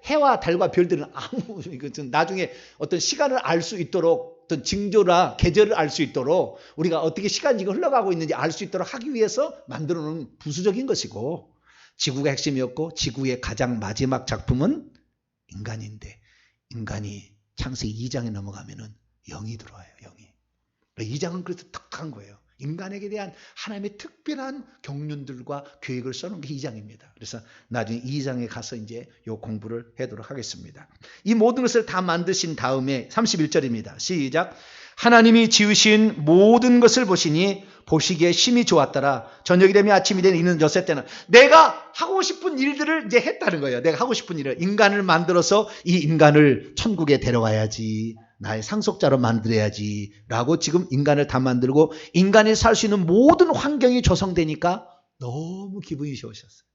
해와 달과 별들은 아무 나중에 어떤 시간을 알 수 있도록 어떤 징조나 계절을 알 수 있도록 우리가 어떻게 시간이 흘러가고 있는지 알 수 있도록 하기 위해서 만들어 놓은 부수적인 것이고 지구가 핵심이었고 지구의 가장 마지막 작품은 인간인데 인간이 창세기 2장에 넘어가면은 영이 들어와요. 영이. 2장은 그래서 특한 거예요. 인간에게 대한 하나님의 특별한 경륜들과 계획을 써놓은 게 2장입니다. 그래서 나중에 2장에 가서 이제 요 공부를 하도록 하겠습니다. 이 모든 것을 다 만드신 다음에 31절입니다. 시작. 하나님이 지으신 모든 것을 보시니 보시기에 심히 좋았더라. 저녁이 되면 아침이 되는 이는 여섯 때는 내가 하고 싶은 일들을 이제 했다는 거예요. 내가 하고 싶은 일을 인간을 만들어서 이 인간을 천국에 데려가야지. 나의 상속자로 만들어야지 라고 지금 인간을 다 만들고 인간이 살 수 있는 모든 환경이 조성되니까 너무 기분이 좋으셨어요.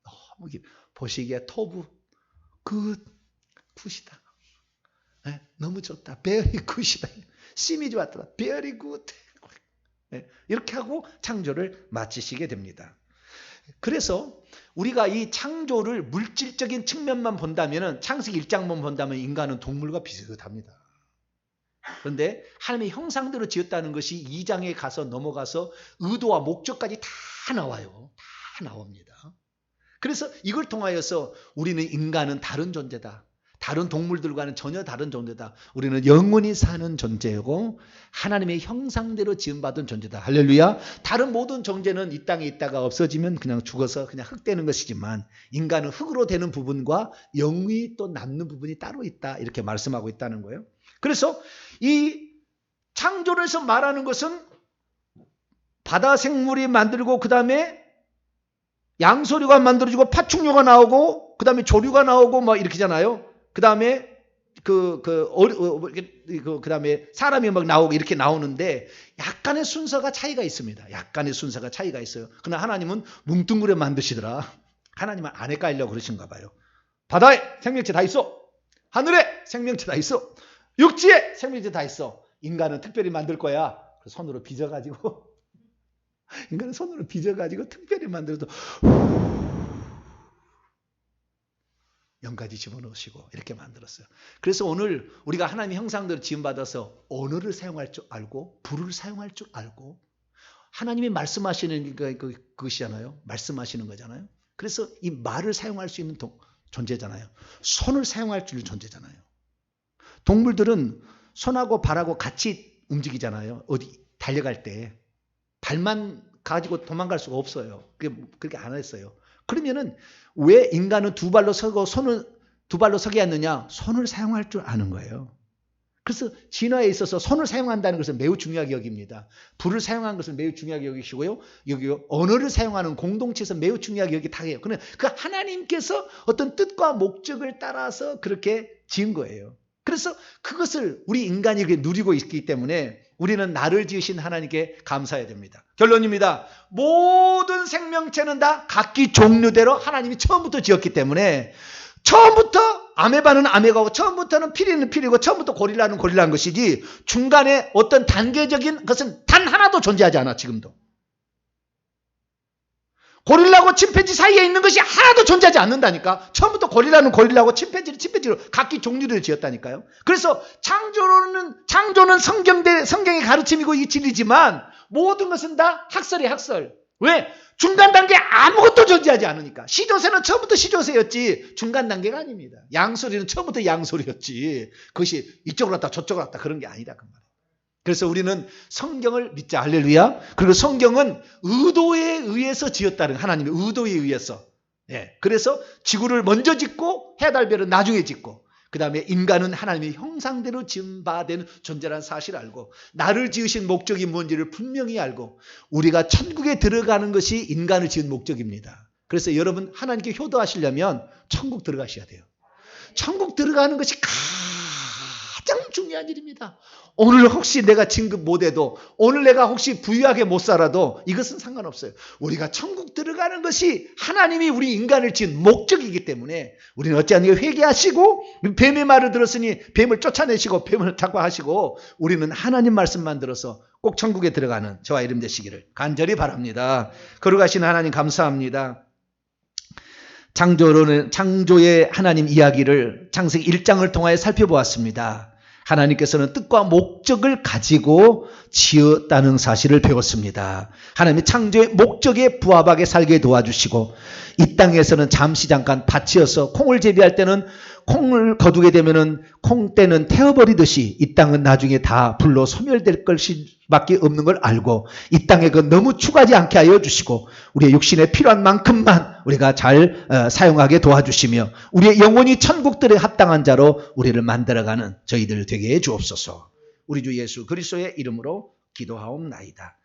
너무 보시기에 토부 굿이다. 네, 너무 좋다. very good이다. 심히 좋았다. very good. 네, 이렇게 하고 창조를 마치시게 됩니다. 그래서 우리가 이 창조를 물질적인 측면만 본다면 창세기 1장만 본다면 인간은 동물과 비슷합니다. 그런데 하나님의 형상대로 지었다는 것이 2장에 가서 넘어가서 의도와 목적까지 다 나와요. 다 나옵니다. 그래서 이걸 통하여서 우리는 인간은 다른 존재다. 다른 동물들과는 전혀 다른 존재다. 우리는 영원히 사는 존재고 하나님의 형상대로 지음받은 존재다. 할렐루야. 다른 모든 존재는 이 땅에 있다가 없어지면 그냥 죽어서 그냥 흙 되는 것이지만 인간은 흙으로 되는 부분과 영이 또 남는 부분이 따로 있다. 이렇게 말씀하고 있다는 거예요. 그래서 이 창조를 해서 말하는 것은 바다 생물이 만들고 그 다음에 양서류가 만들어지고 파충류가 나오고 그 다음에 조류가 나오고 막 이렇게잖아요. 그 다음에 그 다음에 사람이 막 나오고 이렇게 나오는데 약간의 순서가 차이가 있습니다. 약간의 순서가 차이가 있어요. 그러나 하나님은 뭉뚱그려 만드시더라. 하나님은 안 헷갈리려고 그러신가 봐요. 바다에 생명체 다 있어. 하늘에 생명체 다 있어. 육지에 생명체 다 있어. 인간은 특별히 만들 거야. 손으로 빚어가지고 인간은 손으로 빚어가지고 특별히 만들어서 영까지 집어넣으시고 이렇게 만들었어요. 그래서 오늘 우리가 하나님의 형상대로 지음받아서 언어를 사용할 줄 알고 불을 사용할 줄 알고 하나님이 말씀하시는 그것이잖아요. 말씀하시는 거잖아요. 그래서 이 말을 사용할 수 있는 존재잖아요. 손을 사용할 줄 존재잖아요. 동물들은 손하고 발하고 같이 움직이잖아요. 어디 달려갈 때 발만 가지고 도망갈 수가 없어요. 그렇게 안 했어요. 그러면은 왜 인간은 두 발로 서고 손을 두 발로 서게 했느냐? 손을 사용할 줄 아는 거예요. 그래서 진화에 있어서 손을 사용한다는 것은 매우 중요하게 여깁니다. 불을 사용하는 것을 매우 중요하게 여기시고요. 여기 언어를 사용하는 공동체에서 매우 중요하게 여기다 해요. 그러나 그 하나님께서 어떤 뜻과 목적을 따라서 그렇게 지은 거예요. 그래서 그것을 우리 인간이 이렇게 누리고 있기 때문에 우리는 나를 지으신 하나님께 감사해야 됩니다. 결론입니다. 모든 생명체는 다 각기 종류대로 하나님이 처음부터 지었기 때문에 처음부터 아메바는 아메바고 처음부터는 피리는 피리고 처음부터 고릴라는 고릴라인 것이지 중간에 어떤 단계적인 것은 단 하나도 존재하지 않아. 지금도. 고릴라하고 침팬지 사이에 있는 것이 하나도 존재하지 않는다니까. 처음부터 고릴라는 고릴라고 침팬지는 침팬지로 각기 종류를 지었다니까요. 그래서 창조는 성경의 가르침이고 이 진리지만 모든 것은 다 학설이에요. 학설. 왜? 중간 단계 아무것도 존재하지 않으니까. 시조새는 처음부터 시조새였지 중간 단계가 아닙니다. 양소리는 처음부터 양소리였지 그것이 이쪽으로 갔다 저쪽으로 갔다 그런 게 아니다 그 말이에요. 그래서 우리는 성경을 믿자. 할렐루야. 그리고 성경은 의도에 의해서 지었다는 하나님의 의도에 의해서. 예. 그래서 지구를 먼저 짓고 해달별은 나중에 짓고 그 다음에 인간은 하나님의 형상대로 지은 바 된 존재라는 사실을 알고 나를 지으신 목적이 뭔지를 분명히 알고 우리가 천국에 들어가는 것이 인간을 지은 목적입니다. 그래서 여러분 하나님께 효도하시려면 천국 들어가셔야 돼요. 천국 들어가는 것이 가장 중요한 일입니다. 오늘 혹시 내가 진급 못해도 오늘 내가 혹시 부유하게 못 살아도 이것은 상관없어요. 우리가 천국 들어가는 것이 하나님이 우리 인간을 지은 목적이기 때문에 우리는 어찌하니 회개하시고 뱀의 말을 들었으니 뱀을 쫓아내시고 뱀을 타과하시고 우리는 하나님 말씀만 들어서 꼭 천국에 들어가는 저와 이름 되시기를 간절히 바랍니다. 거룩하신 하나님 감사합니다. 창조의 하나님 이야기를 창세기 1장을 통하여 살펴보았습니다. 하나님께서는 뜻과 목적을 가지고 지었다는 사실을 배웠습니다. 하나님의 창조의 목적에 부합하게 살게 도와주시고 이 땅에서는 잠시 잠깐 밭이어서 콩을 재배할 때는 콩을 거두게 되면은 콩대는 태워버리듯이 이 땅은 나중에 다 불로 소멸될 것밖에 없는 걸 알고 이 땅에 그 너무 추가하지 않게 하여 주시고 우리의 육신에 필요한 만큼만 우리가 잘 사용하게 도와주시며 우리의 영혼이 천국들에 합당한 자로 우리를 만들어가는 저희들 되게 해 주옵소서. 우리 주 예수 그리스도의 이름으로 기도하옵나이다.